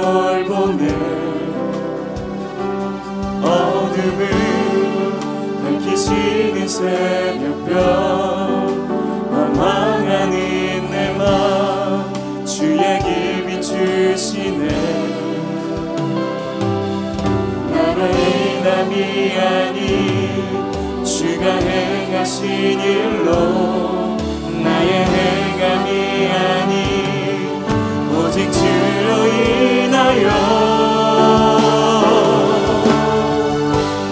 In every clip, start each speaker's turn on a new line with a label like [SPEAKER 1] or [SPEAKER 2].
[SPEAKER 1] 돌보네. 어둠을 밝히시는 새벽별 원망하는 내 맘 주의 길 비추시네. 나의 남이 아닌 주가 행하신 일로 나의 행함이 아닌 오직 주로 인하여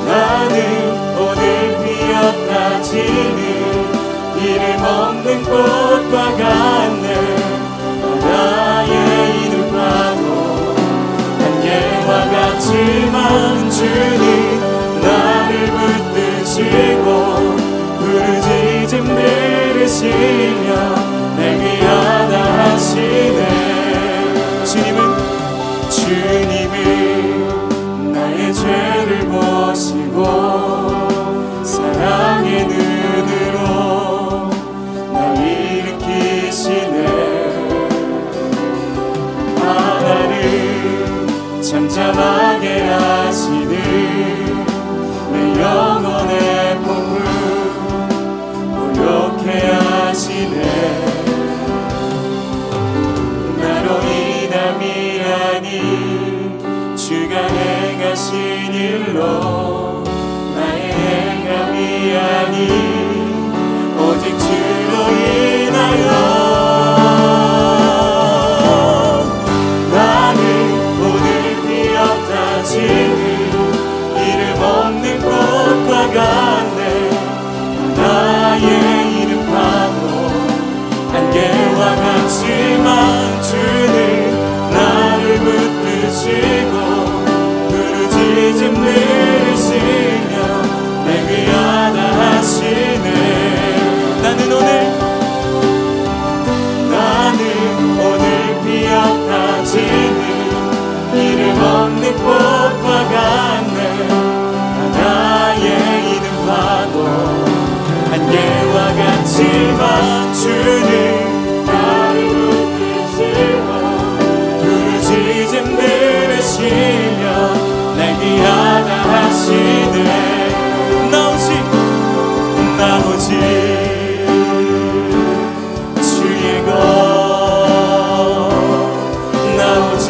[SPEAKER 1] 나는 오늘 피었다 지는 이름 없는 꽃과 같네. 바다에 이는 파도 안개와 같지만 주는 나를 붙드시고 부르짖음 들으시며 내 귀하다 하시네. 주님은 나의 죄를 보시고 사랑의 눈으로 날 일으키시네. 바다를 잠잠하게 하시는 내 영혼의 폭풍 고요케 하시네. 나로 인함이 아닌 주가 행하신 일로 나의 행함이 아닌 오직 주로 인하여 나는 오늘 피었다 지는 이름 없는 꽃과 같네. 나의 이름 파도 안개와 같지만 주는 나를 붙드시고 부르짖음 들으시며 내 귀하다 하시네. 나는 오늘 피었다 지는 이름 없는 꽃과 같네. 바다에 이는 파도 안개와 같지만 주는 나를 붙드시고 부르짖음 들으시며 날 귀하다 하시네. 나 오직 주의 것, 나 오직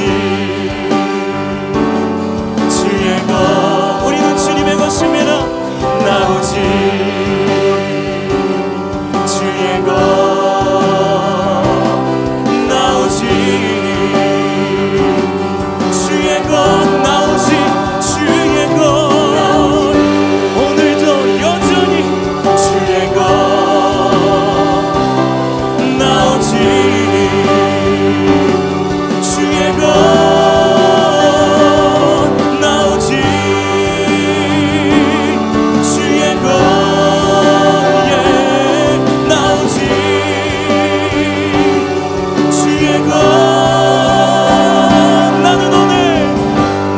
[SPEAKER 1] 주의 것. 우리는 주님의 것입니다. 나 오직 주의 것, 나 오직 주의 것, 나 오직 주의 것. 오늘도 여전히 주의 것, 나 오직 주의 것, 나 오직 주의 것, 나 오직 주의 것.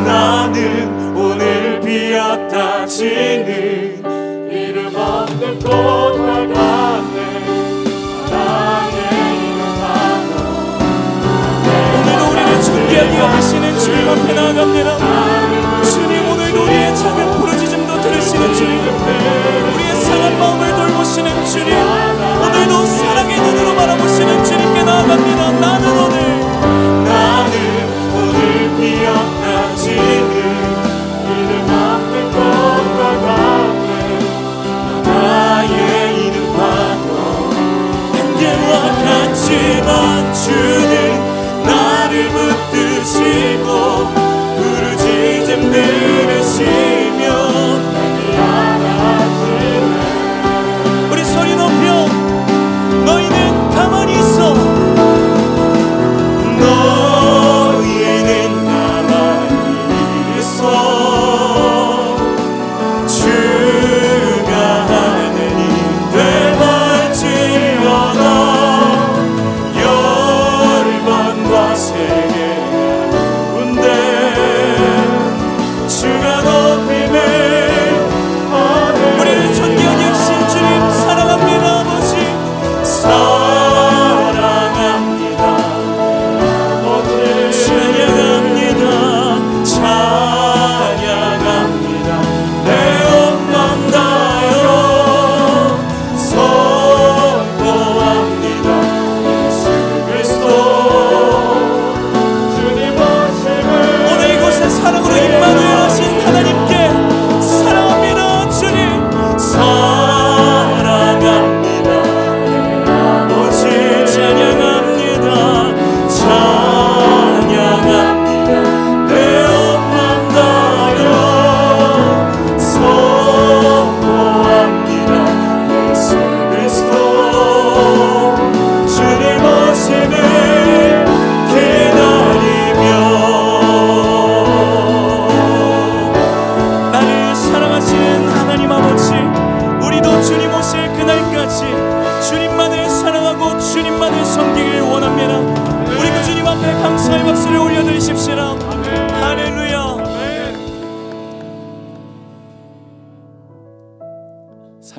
[SPEAKER 1] 나는 오늘 피었다 지는 이름 없는 꽃과 같네. 나의 이름 파도 오늘도 우리를 준비하게 하시는 주님 앞에 나아갑니다. 주님, 오늘도 우리의 작은 부르짖음도 들으시는 주님, 우리의 상한 마음을 돌보시는 주님, 오늘도 사랑의 눈으로 바라보시는 주님께 나아갑니다. 나는 오늘 피었다 지는 이름 없는 꽃과 같네. 나의 이름 파도 안개와 같지만 주는 나를 붙드시고 부르짖음 들으시며 우리 소리 높여 너희는 가만히 있어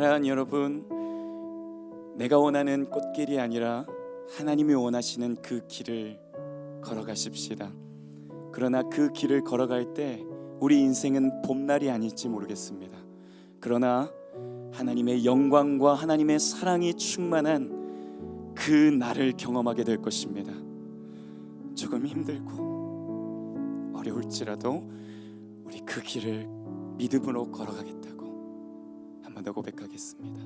[SPEAKER 1] 사랑하는 여러분, 내가 원하는 꽃길이 아니라 하나님이 원하시는 그 길을 걸어가십시다. 그러나 그 길을 걸어갈 때 우리 인생은 봄날이 아닐지 모르겠습니다. 그러나 하나님의 영광과 하나님의 사랑이 충만한 그 날을 경험하게 될 것입니다. 조금 힘들고 어려울지라도 우리 그 길을 믿음으로 걸어가겠다고 한 번 더 고백하겠습니다.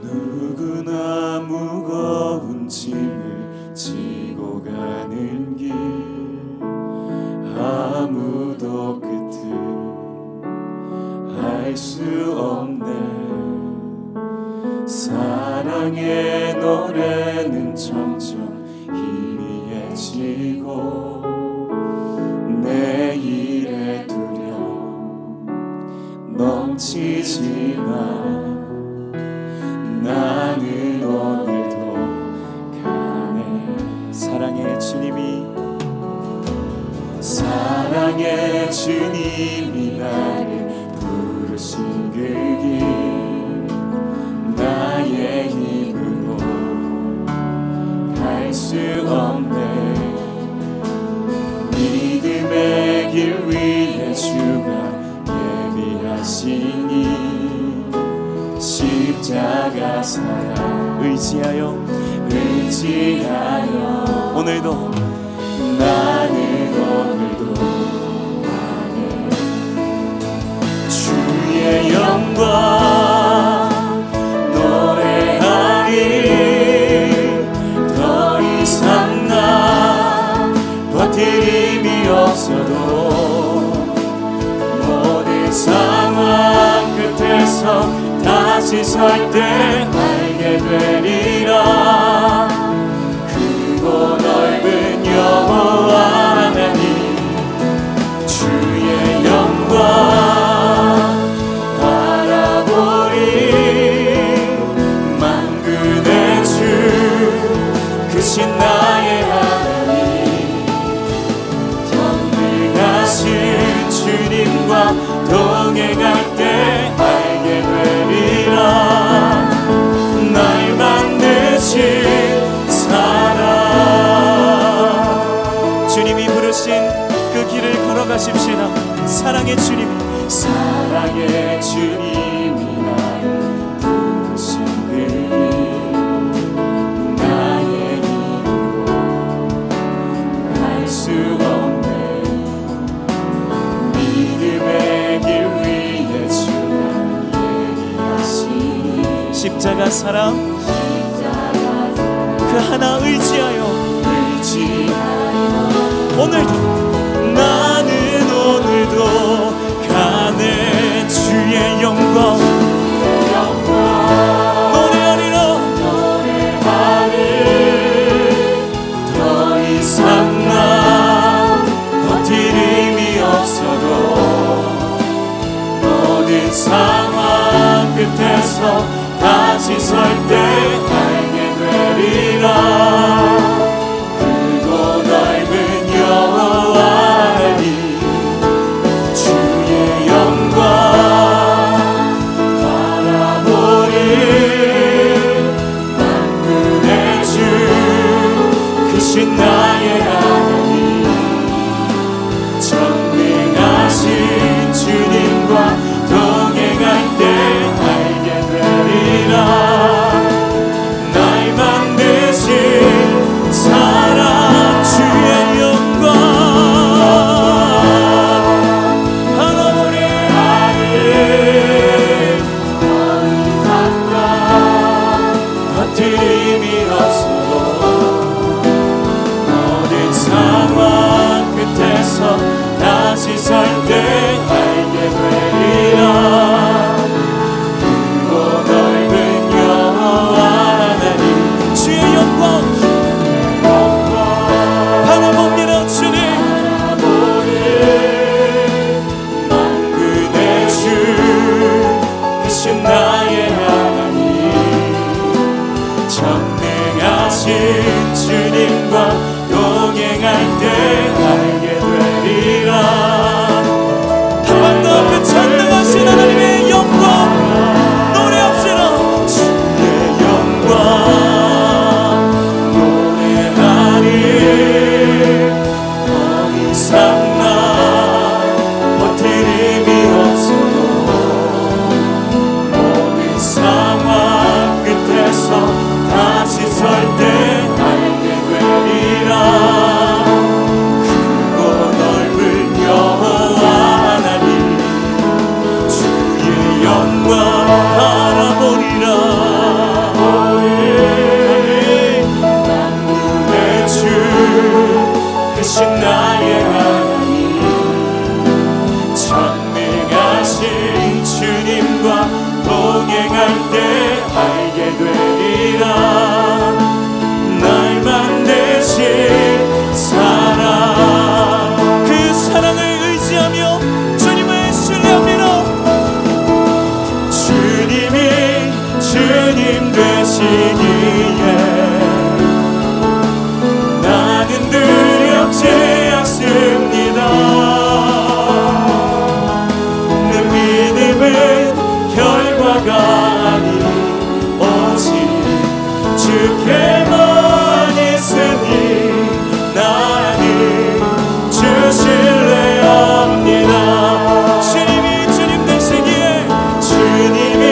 [SPEAKER 1] 누구나 무거운 짐을 지고 가는 길, 아무도 끝을 알 수 없네. 사랑의 노래는 점점 희미해지고 내일의 두려움 넘치지만 나는 오늘도 가네. 사랑의 주님이 나를 부르신 그 길, 나의 힘으로 갈 수 없네. 믿음의 길 위에 주가 예비하시니 십자가 사랑 의지하여 오늘도 나는 오늘도 가네. 주의 영광 노래하리. 더 이상 나 버틸 힘이 없어도 모든 상황 끝에서 다시 설 때 알게 되리라. 크고 넓은 여호와 하나님, 주의 영광 바라보리. 만군의 주 크신 나의 하나님, 전능하신 주님과 동행할 때 알게 되리라. 날 만드신 사랑, 주님이 부르신 그 길을 걸어가십시다. 사랑의 주님이 나를 부르신 그 길, 나의 힘으로 갈 수 없네. 믿음의 길 위에 주가 예비하시니 십자가 사랑 그 하나 의지하여 오늘도 나는 오늘도 가네. 주의 영광 노래하리라. 더 이상 나 버틸 힘이 없어도 모든 상황 끝에서 다시 설 때 알게 되리라. 크고 넓은 여호와 크신 나의 하나님, 전능하신 주님과 동행할 때 알게 되리라. 날 만드신 사랑, 그 사랑을 의지하며 주님을 신뢰합니다. 주님이 주님 되시기에 나는 두렵지 않습니다. 내 믿음은 결과가 아닌 오직 주께만 있으니 나는 주 신뢰합니다. 주님이 주님 되시기에, 주님이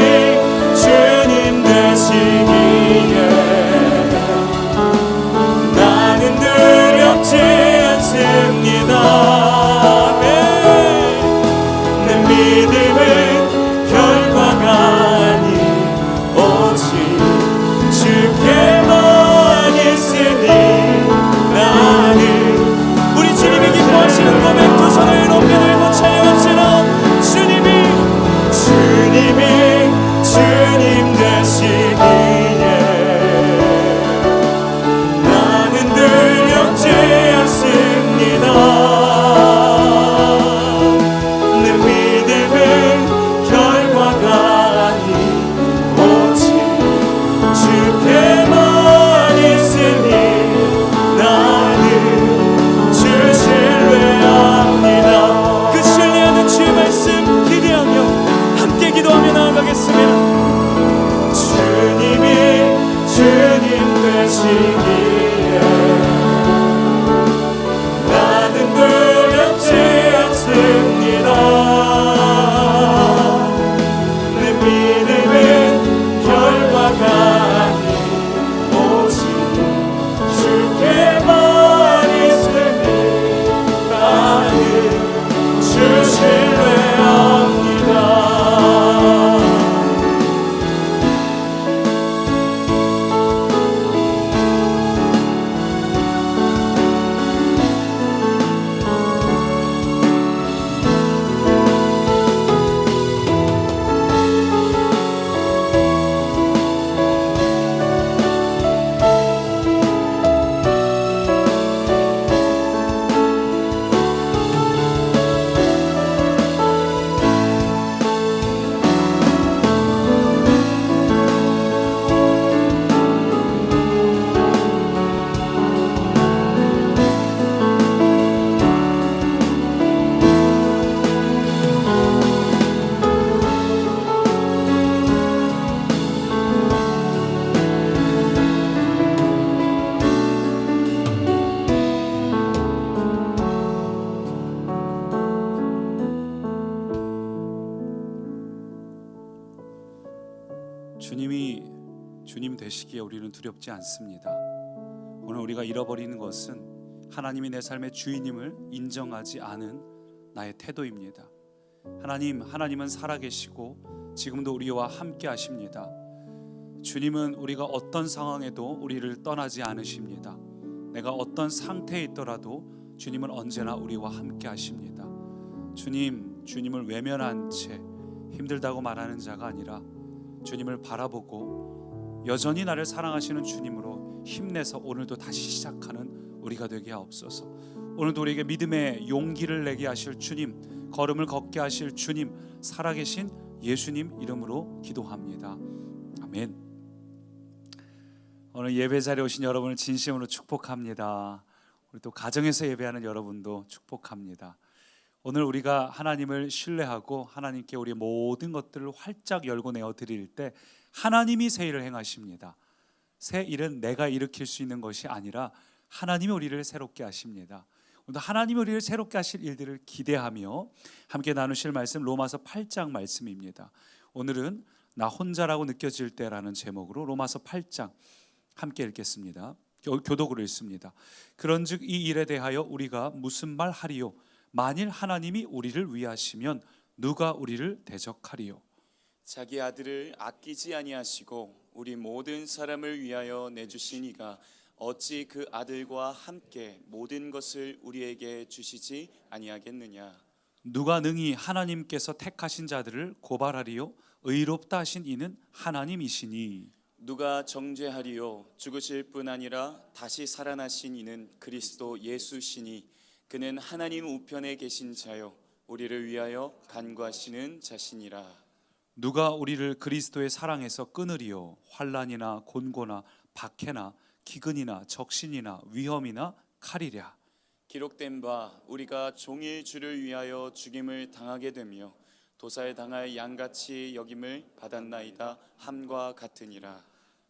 [SPEAKER 1] 주님 되시기에 나는 두렵지 않습니다. 내 믿음은 결과가 아닌 오직 주께만 있으니 나는, 우리 주님이 기뻐하시는 고백 두 손을 높이 들고 찬양합시다. 주님이 주님 되시기에 나는 두렵지 않습니다. 내 믿음은 결과가 아닌 오직 주께만 있으니 나는 주 신뢰합니다. 그 신뢰하는 주의 말씀 기대하며 함께 기도하며 나아가겠습니다. 주님이 주님 되시기에 나는 두렵지 않습니다. 내 믿음은 결과가 아닌 오직 주께만 있으니 나는 주 신뢰합니다. 주님이 주님 되시기에 우리는 두렵지 않습니다. 오늘 우리가 잃어버리는 것은 하나님이 내 삶의 주인임을 인정하지 않은 나의 태도입니다. 하나님은 살아계시고 지금도 우리와 함께 하십니다. 주님은 우리가 어떤 상황에도 우리를 떠나지 않으십니다. 내가 어떤 상태에 있더라도 주님은 언제나 우리와 함께 하십니다. 주님을 외면한 채 힘들다고 말하는 자가 아니라 주님을 바라보고 여전히 나를 사랑하시는 주님으로 힘내서 오늘도 다시 시작하는 우리가 되게 하옵소서. 오늘도 우리에게 믿음의 용기를 내게 하실 주님, 걸음을 걷게 하실 주님, 살아계신 예수님 이름으로 기도합니다. 아멘. 오늘 예배 자리에 오신 여러분을 진심으로 축복합니다. 우리 또 가정에서 예배하는 여러분도 축복합니다. 오늘 우리가 하나님을 신뢰하고 하나님께 우리의 모든 것들을 활짝 열고 내어 드릴 때 하나님이 새 일을 행하십니다. 새 일은 내가 일으킬 수 있는 것이 아니라 하나님이 우리를 새롭게 하십니다. 오늘 하나님이 우리를 새롭게 하실 일들을 기대하며 함께 나누실 말씀 로마서 8장 말씀입니다. 오늘은 나 혼자라고 느껴질 때라는 제목으로 로마서 8장 함께 읽겠습니다. 교독으로 읽습니다. 그런즉 이 일에 대하여 우리가 무슨 말 하리요? 만일 하나님이 우리를 위하시면 누가 우리를 대적하리요?
[SPEAKER 2] 자기 아들을 아끼지 아니하시고 우리 모든 사람을 위하여 내주시니가 어찌 그 아들과 함께 모든 것을 우리에게 주시지 아니하겠느냐.
[SPEAKER 1] 누가 능히 하나님께서 택하신 자들을 고발하리요 의롭다 하신 이는 하나님이시니.
[SPEAKER 2] 누가 정죄하리요. 죽으실 뿐 아니라 다시 살아나신 이는 그리스도 예수시니 그는 하나님 우편에 계신 자요 우리를 위하여 간구하시는 자시니라.
[SPEAKER 1] 누가 우리를 그리스도의 사랑에서 끊으리요 환난이나 곤고나 박해나 기근이나 적신이나 위험이나 칼이랴.
[SPEAKER 2] 기록된 바 우리가 종일 주를 위하여 죽임을 당하게 되며 도사에 당할 양같이 여김을 받았나이다 함과 같으니라.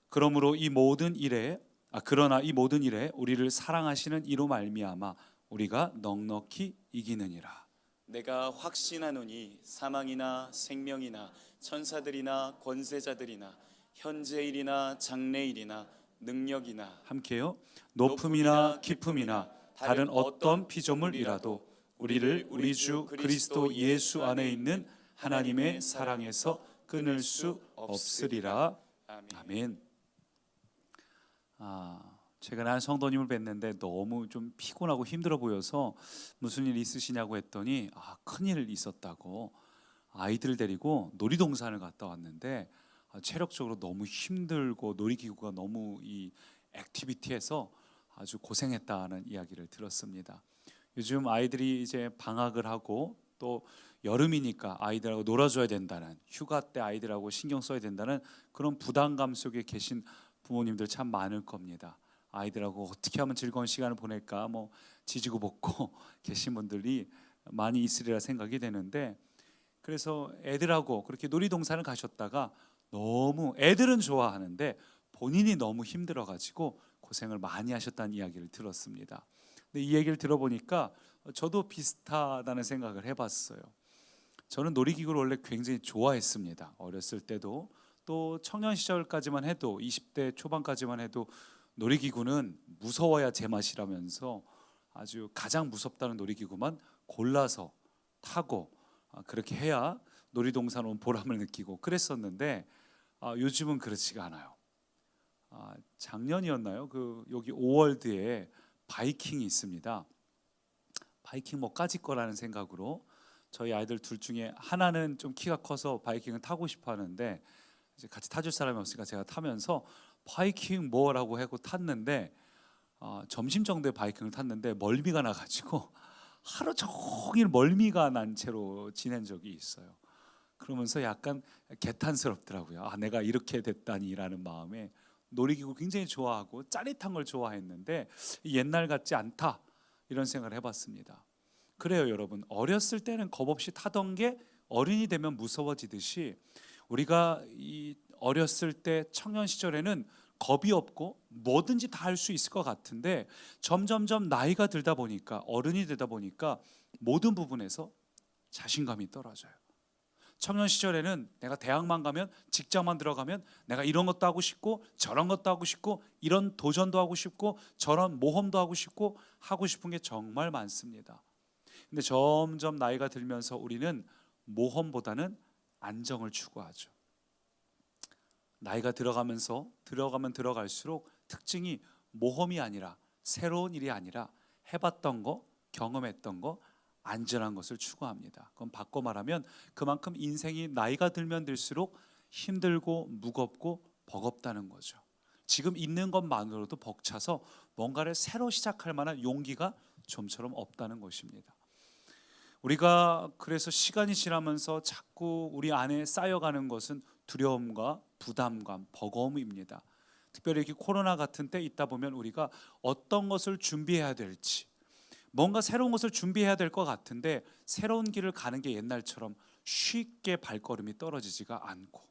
[SPEAKER 1] 그러나 이 모든 일에 우리를 사랑하시는 이로 말미암아 우리가 넉넉히 이기느니라.
[SPEAKER 2] 내가 확신하노니 사망이나 생명이나 천사들이나 권세자들이나 현재일이나 장래일이나 능력이나
[SPEAKER 1] 함께요. 높음이나 깊음이나 다른 어떤 피조물이라도 우리를 우리 주 그리스도 예수 안에 있는 하나님의 사랑에서 끊을 수 없으리라. 아멘. 최근에 한 성도님을 뵀는데 너무 좀 피곤하고 힘들어 보여서 무슨 일 있으시냐고 했더니 큰일 있었다고. 아이들을 데리고 놀이동산을 갔다 왔는데 체력적으로 너무 힘들고 놀이기구가 너무 이 액티비티에서 아주 고생했다는 이야기를 들었습니다. 요즘 아이들이 이제 방학을 하고 또 여름이니까 아이들하고 놀아줘야 된다는, 휴가 때 아이들하고 신경 써야 된다는 그런 부담감 속에 계신 부모님들 참 많을 겁니다. 아이들하고 어떻게 하면 즐거운 시간을 보낼까 지지고 볶고 계신 분들이 많이 있으리라 생각이 되는데, 그래서 애들하고 그렇게 놀이동산을 가셨다가 너무 애들은 좋아하는데 본인이 너무 힘들어가지고 고생을 많이 하셨다는 이야기를 들었습니다. 근데 이 얘기를 들어보니까 저도 비슷하다는 생각을 해봤어요. 저는 놀이기구를 원래 굉장히 좋아했습니다. 어렸을 때도, 또 청년 시절까지만 해도, 20대 초반까지만 해도 놀이기구는 무서워야 제맛이라면서 아주 가장 무섭다는 놀이기구만 골라서 타고 그렇게 해야 놀이동산 온 보람을 느끼고 그랬었는데 요즘은 그렇지가 않아요. 작년이었나요? 여기 오월드에 바이킹이 있습니다. 바이킹 까짓 거라는 생각으로 저희 아이들 둘 중에 하나는 좀 키가 커서 바이킹을 타고 싶어 하는데 이제 같이 타줄 사람이 없으니까 제가 타면서 바이킹 뭐라고 하고 탔는데 점심 정도에 바이킹을 탔는데 멀미가 나가지고 하루 종일 멀미가 난 채로 지낸 적이 있어요. 그러면서 약간 개탄스럽더라고요. 내가 이렇게 됐다니라는 마음에. 놀이기구 굉장히 좋아하고 짜릿한 걸 좋아했는데 옛날 같지 않다, 이런 생각을 해봤습니다. 그래요 여러분, 어렸을 때는 겁없이 타던 게 어른이 되면 무서워지듯이 우리가 이 어렸을 때 청년 시절에는 겁이 없고 뭐든지 다 할 수 있을 것 같은데 점점점 나이가 들다 보니까, 어른이 되다 보니까 모든 부분에서 자신감이 떨어져요. 청년 시절에는 내가 대학만 가면, 직장만 들어가면 내가 이런 것도 하고 싶고 저런 것도 하고 싶고 이런 도전도 하고 싶고 저런 모험도 하고 싶고 하고 싶은 게 정말 많습니다. 근데 점점 나이가 들면서 우리는 모험보다는 안정을 추구하죠. 나이가 들어가면 들어갈수록 특징이 모험이 아니라, 새로운 일이 아니라 해봤던 거, 경험했던 거, 안전한 것을 추구합니다. 그럼 바꿔 말하면 그만큼 인생이 나이가 들면 들수록 힘들고 무겁고 버겁다는 거죠. 지금 있는 것만으로도 벅차서 뭔가를 새로 시작할 만한 용기가 좀처럼 없다는 것입니다. 우리가 그래서 시간이 지나면서 자꾸 우리 안에 쌓여가는 것은 두려움과 부담감, 버거움입니다. 특별히 이렇게 코로나 같은 때 있다 보면 우리가 어떤 것을 준비해야 될지, 뭔가 새로운 것을 준비해야 될 것 같은데 새로운 길을 가는 게 옛날처럼 쉽게 발걸음이 떨어지지가 않고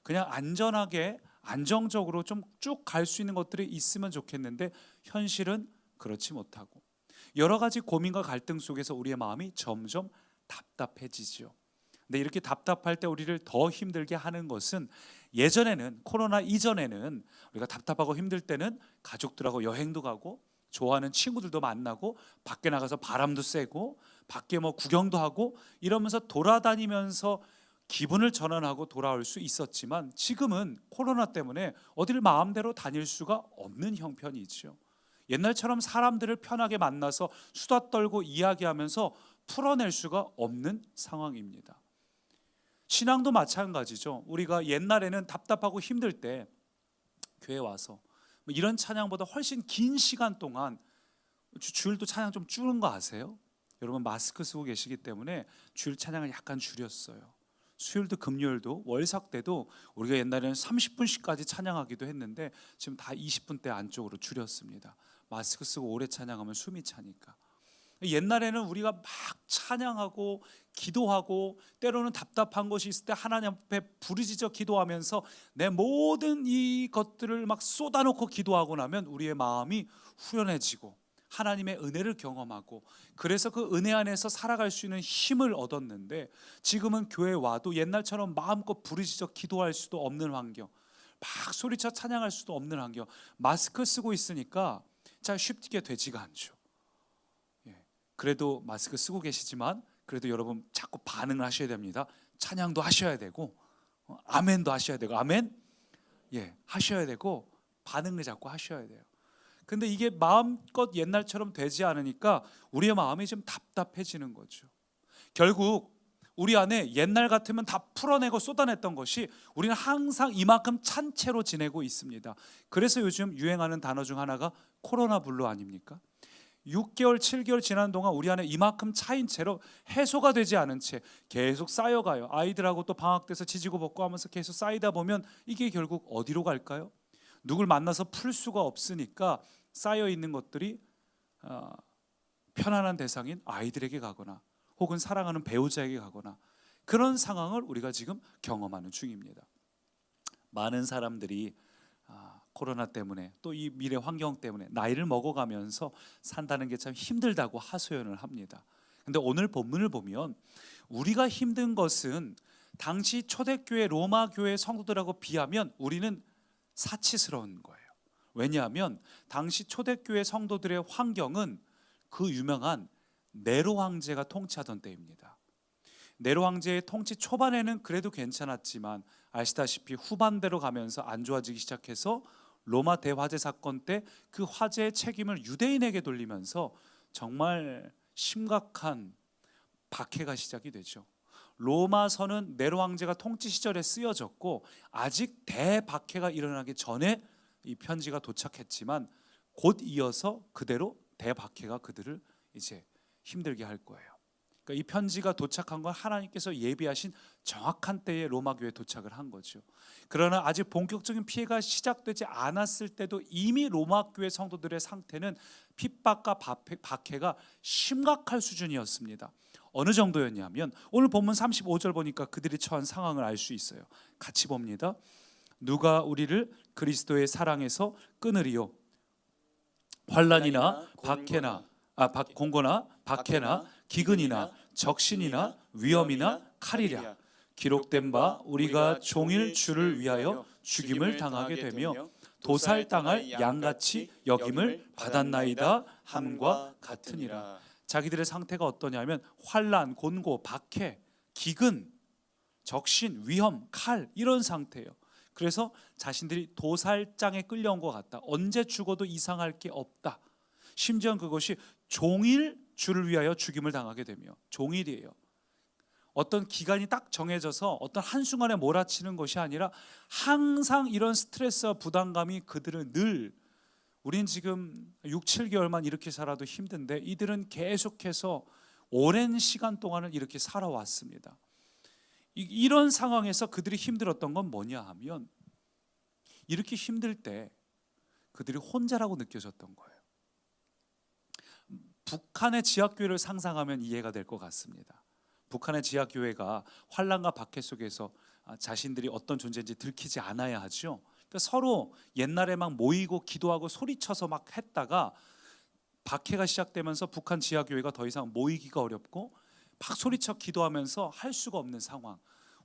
[SPEAKER 1] 그냥 안전하게 안정적으로 좀 쭉 갈 수 있는 것들이 있으면 좋겠는데 현실은 그렇지 못하고 여러 가지 고민과 갈등 속에서 우리의 마음이 점점 답답해지죠. 근데 이렇게 답답할 때 우리를 더 힘들게 하는 것은, 예전에는, 코로나 이전에는 우리가 답답하고 힘들 때는 가족들하고 여행도 가고 좋아하는 친구들도 만나고 밖에 나가서 바람도 쐬고 밖에 구경도 하고 이러면서 돌아다니면서 기분을 전환하고 돌아올 수 있었지만 지금은 코로나 때문에 어딜 마음대로 다닐 수가 없는 형편이죠. 옛날처럼 사람들을 편하게 만나서 수다 떨고 이야기하면서 풀어낼 수가 없는 상황입니다. 신앙도 마찬가지죠. 우리가 옛날에는 답답하고 힘들 때 교회 와서 이런 찬양보다 훨씬 긴 시간 동안, 주일도 찬양 좀 줄은 거 아세요? 여러분 마스크 쓰고 계시기 때문에 주일 찬양을 약간 줄였어요. 수요일도 금요일도 월삭 때도 우리가 옛날에는 30분씩까지 찬양하기도 했는데 지금 다 20분대 안쪽으로 줄였습니다. 마스크 쓰고 오래 찬양하면 숨이 차니까. 옛날에는 우리가 막 찬양하고 기도하고 때로는 답답한 것이 있을 때 하나님 앞에 부르짖어 기도하면서 내 모든 이 것들을 막 쏟아놓고 기도하고 나면 우리의 마음이 후련해지고 하나님의 은혜를 경험하고 그래서 그 은혜 안에서 살아갈 수 있는 힘을 얻었는데 지금은 교회 와도 옛날처럼 마음껏 부르짖어 기도할 수도 없는 환경, 막 소리쳐 찬양할 수도 없는 환경, 마스크 쓰고 있으니까 잘 쉽게 되지가 않죠. 그래도 마스크 쓰고 계시지만 그래도 여러분 자꾸 반응을 하셔야 됩니다. 찬양도 하셔야 되고 아멘도 하셔야 되고 아멘 하셔야 되고 반응을 자꾸 하셔야 돼요. 근데 이게 마음껏 옛날처럼 되지 않으니까 우리의 마음이 좀 답답해지는 거죠. 결국 우리 안에 옛날 같으면 다 풀어내고 쏟아냈던 것이 우리는 항상 이만큼 찬 채로 지내고 있습니다. 그래서 요즘 유행하는 단어 중 하나가 코로나 블루 아닙니까? 6개월, 7개월 지난 동안 우리 안에 이만큼 차인 채로 해소가 되지 않은 채 계속 쌓여가요. 아이들하고 또 방학 때서 지지고 볶고 하면서 계속 쌓이다 보면 이게 결국 어디로 갈까요? 누굴 만나서 풀 수가 없으니까 쌓여 있는 것들이 편안한 대상인 아이들에게 가거나 혹은 사랑하는 배우자에게 가거나 그런 상황을 우리가 지금 경험하는 중입니다. 많은 사람들이 코로나 때문에 또 이 미래 환경 때문에 나이를 먹어가면서 산다는 게 참 힘들다고 하소연을 합니다. 근데 오늘 본문을 보면 우리가 힘든 것은 당시 초대교회 로마 교회 성도들하고 비하면 우리는 사치스러운 거예요. 왜냐하면 당시 초대교회 성도들의 환경은 그 유명한 네로 황제가 통치하던 때입니다. 네로 황제의 통치 초반에는 그래도 괜찮았지만 아시다시피 후반대로 가면서 안 좋아지기 시작해서 로마 대화재 사건 때 그 화재의 책임을 유대인에게 돌리면서 정말 심각한 박해가 시작이 되죠. 로마서는 네로 황제가 통치 시절에 쓰여졌고 아직 대박해가 일어나기 전에 이 편지가 도착했지만 곧 이어서 그대로 대박해가 그들을 이제 힘들게 할 거예요. 그러니까 이 편지가 도착한 건 하나님께서 예비하신 정확한 때에 로마 교회에 도착을 한 거죠. 그러나 아직 본격적인 피해가 시작되지 않았을 때도 이미 로마 교회 성도들의 상태는 핍박과 박해가 심각할 수준이었습니다. 어느 정도였냐면 오늘 본문 35절 보니까 그들이 처한 상황을 알 수 있어요. 같이 봅니다. 누가 우리를 그리스도의 사랑에서 끊으리요? 환난이나 공고나 박해나 기근이나 적신이나 위험이나 칼이랴. 기록된 바 우리가 종일 주를 위하여 죽임을 당하게 되며 도살당할 양같이 여김을 받았나이다 함과 같으니라. 자기들의 상태가 어떠냐면 환난, 곤고, 박해, 기근, 적신, 위험, 칼 이런 상태예요. 그래서 자신들이 도살장에 끌려온 것 같다. 언제 죽어도 이상할 게 없다. 심지어 그것이 종일 주를 위하여 죽임을 당하게 되며 종일이에요. 어떤 기간이 딱 정해져서 어떤 한순간에 몰아치는 것이 아니라 항상 이런 스트레스와 부담감이 그들을 늘 우린 지금 6, 7개월만 이렇게 살아도 힘든데 이들은 계속해서 오랜 시간 동안을 이렇게 살아왔습니다. 이런 상황에서 그들이 힘들었던 건 뭐냐 하면 이렇게 힘들 때 그들이 혼자라고 느껴졌던 거예요. 북한의 지하교회를 상상하면 이해가 될 것 같습니다. 북한의 지하교회가 환난과 박해 속에서 자신들이 어떤 존재인지 들키지 않아야 하죠. 그러니까 서로 옛날에 막 모이고 기도하고 소리쳐서 막 했다가 박해가 시작되면서 북한 지하교회가 더 이상 모이기가 어렵고 막 소리쳐 기도하면서 할 수가 없는 상황.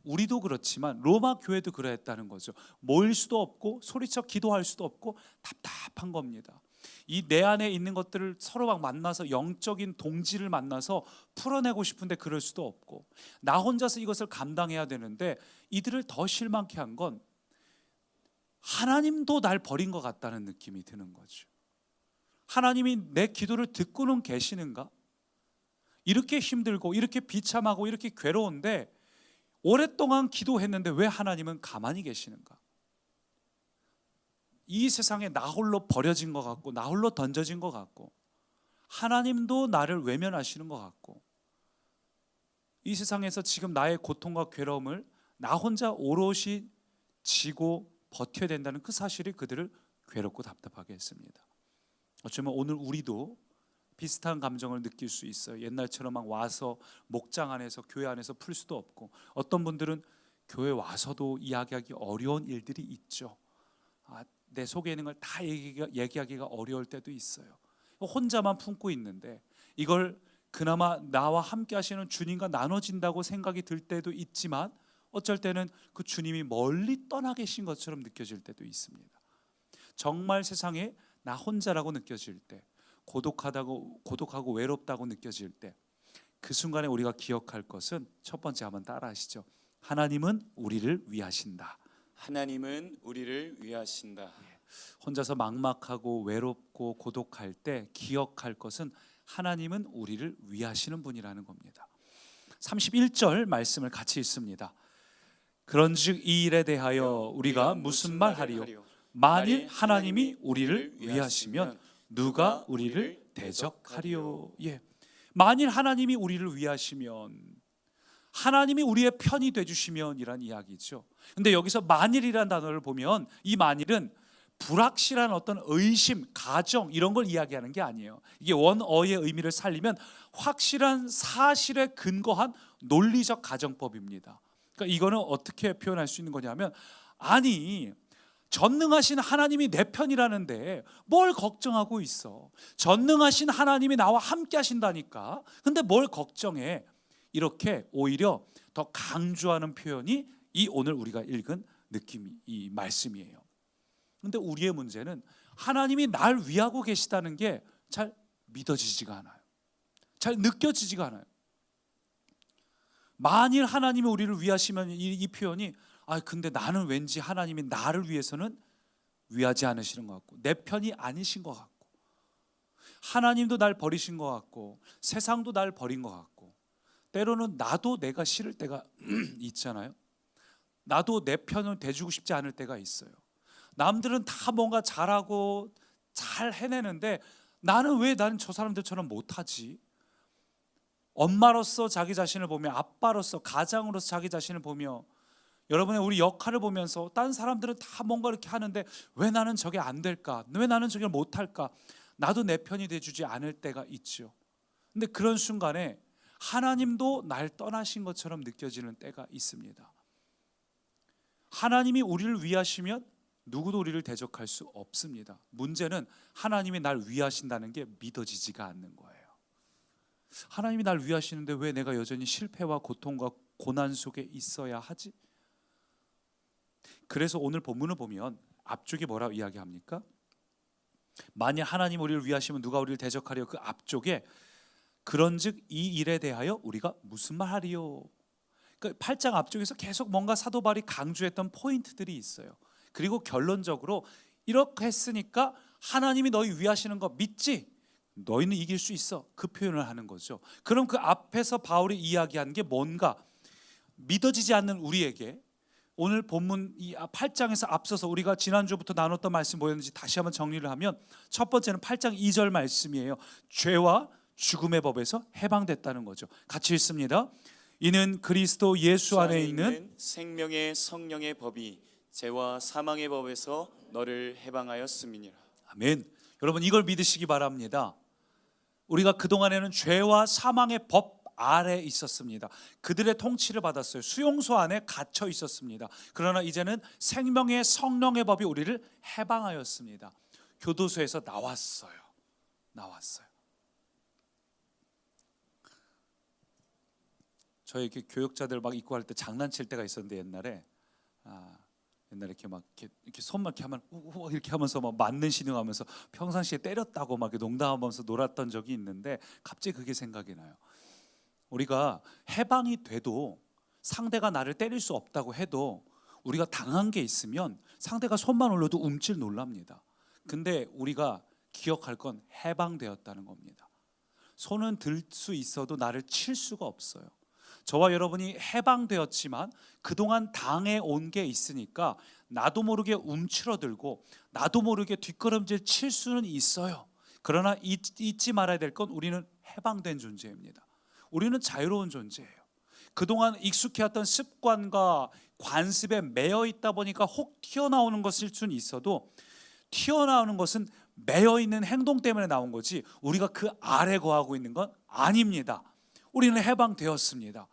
[SPEAKER 1] 우리도 그렇지만 로마 교회도 그랬다는 거죠. 모일 수도 없고 소리쳐 기도할 수도 없고 답답한 겁니다. 이 내 안에 있는 것들을 서로 막 만나서 영적인 동지를 만나서 풀어내고 싶은데 그럴 수도 없고, 나 혼자서 이것을 감당해야 되는데 이들을 더 실망케 한 건 하나님도 날 버린 것 같다는 느낌이 드는 거죠. 하나님이 내 기도를 듣고는 계시는가? 이렇게 힘들고 이렇게 비참하고 이렇게 괴로운데 오랫동안 기도했는데 왜 하나님은 가만히 계시는가? 이 세상에 나 홀로 버려진 것 같고 나 홀로 던져진 것 같고 하나님도 나를 외면하시는 것 같고, 이 세상에서 지금 나의 고통과 괴로움을 나 혼자 오롯이 지고 버텨야 된다는 그 사실이 그들을 괴롭고 답답하게 했습니다. 어쩌면 오늘 우리도 비슷한 감정을 느낄 수 있어요. 옛날처럼 막 와서 목장 안에서 교회 안에서 풀 수도 없고, 어떤 분들은 교회 와서도 이야기하기 어려운 일들이 있죠. 내 속에 있는 걸 다 얘기하기가 어려울 때도 있어요. 혼자만 품고 있는데 이걸 그나마 나와 함께 하시는 주님과 나눠진다고 생각이 들 때도 있지만, 어쩔 때는 그 주님이 멀리 떠나 계신 것처럼 느껴질 때도 있습니다. 정말 세상에 나 혼자라고 느껴질 때, 고독하고 외롭다고 느껴질 때, 그 순간에 우리가 기억할 것은 첫 번째, 한번 따라 하시죠. 하나님은 우리를 위하신다.
[SPEAKER 2] 하나님은 우리를 위하신다.
[SPEAKER 1] 혼자서 막막하고 외롭고 고독할 때 기억할 것은 하나님은 우리를 위하시는 분이라는 겁니다. 31절 말씀을 같이 읽습니다. 그런즉 이 일에 대하여 우리가 무슨 말 하리요? 만일 하나님이 우리를 위하시면 누가 우리를 대적하리요? 만일 하나님이 우리를 위하시면, 하나님이 우리의 편이 되주시면이란 이야기죠. 근데 여기서 만일이라는 단어를 보면 이 만일은 불확실한 어떤 의심, 가정 이런 걸 이야기하는 게 아니에요. 이게 원어의 의미를 살리면 확실한 사실에 근거한 논리적 가정법입니다. 그러니까 이거는 어떻게 표현할 수 있는 거냐면, 아니 전능하신 하나님이 내 편이라는데 뭘 걱정하고 있어? 전능하신 하나님이 나와 함께 하신다니까. 근데 뭘 걱정해? 이렇게 오히려 더 강조하는 표현이 이 오늘 우리가 읽은 느낌이, 이 말씀이에요. 근데 우리의 문제는 하나님이 날 위하고 계시다는 게 잘 믿어지지가 않아요. 잘 느껴지지가 않아요. 만일 하나님이 우리를 위하시면, 이 표현이 근데 나는 왠지 하나님이 나를 위해서는 위하지 않으시는 것 같고 내 편이 아니신 것 같고, 하나님도 날 버리신 것 같고 세상도 날 버린 것 같고, 때로는 나도 내가 싫을 때가 있잖아요. 나도 내 편을 대주고 싶지 않을 때가 있어요. 남들은 다 뭔가 잘하고 잘 해내는데 나는 저 사람들처럼 못하지? 엄마로서 자기 자신을 보며, 아빠로서 가장으로서 자기 자신을 보며, 여러분의 우리 역할을 보면서 딴 사람들은 다 뭔가 이렇게 하는데 왜 나는 저게 안 될까? 왜 나는 저게 못할까? 나도 내 편이 돼주지 않을 때가 있죠. 근데 그런 순간에 하나님도 날 떠나신 것처럼 느껴지는 때가 있습니다. 하나님이 우리를 위하시면 누구도 우리를 대적할 수 없습니다. 문제는 하나님이 날 위하신다는 게 믿어지지가 않는 거예요. 하나님이 날 위하시는데 왜 내가 여전히 실패와 고통과 고난 속에 있어야 하지? 그래서 오늘 본문을 보면 앞쪽에 뭐라고 이야기합니까? 만일 하나님 우리를 위하시면 누가 우리를 대적하리요? 그 앞쪽에 그런즉 이 일에 대하여 우리가 무슨 말 하리요? 그러니까 8장 앞쪽에서 계속 뭔가 사도 바울이 강조했던 포인트들이 있어요. 그리고 결론적으로 이렇게 했으니까 하나님이 너희 위하시는 거 믿지? 너희는 이길 수 있어. 그 표현을 하는 거죠. 그럼 그 앞에서 바울이 이야기한 게 뭔가, 믿어지지 않는 우리에게 오늘 본문 이 8장에서 앞서서 우리가 지난주부터 나눴던 말씀 뭐였는지 다시 한번 정리를 하면, 첫 번째는 8장 2절 말씀이에요. 죄와 죽음의 법에서 해방됐다는 거죠. 같이 읽습니다. 이는 그리스도 예수 안에 있는
[SPEAKER 2] 생명의 성령의 법이 죄와 사망의 법에서 너를 해방하였음이니라.
[SPEAKER 1] 아멘. 여러분 이걸 믿으시기 바랍니다. 우리가 그동안에는 죄와 사망의 법 아래 있었습니다. 그들의 통치를 받았어요. 수용소 안에 갇혀 있었습니다. 그러나 이제는 생명의 성령의 법이 우리를 해방하였습니다. 교도소에서 나왔어요. 저 이렇게 교역자들 막 입고 할 때 장난칠 때가 있었는데, 옛날에 옛날에 이렇게 막 이렇게 손만 이렇게 하면 우우 이렇게 하면서 막 맞는 신용하면서 평상시에 때렸다고 막 이렇게 농담하면서 놀았던 적이 있는데 갑자기 그게 생각이 나요. 우리가 해방이 돼도 상대가 나를 때릴 수 없다고 해도 우리가 당한 게 있으면 상대가 손만 올려도 움찔 놀랍니다. 근데 우리가 기억할 건 해방되었다는 겁니다. 손은 들 수 있어도 나를 칠 수가 없어요. 저와 여러분이 해방되었지만 그동안 당해 온 게 있으니까 나도 모르게 움츠러들고 나도 모르게 뒷걸음질 칠 수는 있어요. 그러나 잊지 말아야 될 건 우리는 해방된 존재입니다. 우리는 자유로운 존재예요. 그동안 익숙해왔던 습관과 관습에 매여 있다 보니까 혹 튀어나오는 것일 수는 있어도 튀어나오는 것은 매여 있는 행동 때문에 나온 거지 우리가 그 아래 거하고 있는 건 아닙니다. 우리는 해방되었습니다.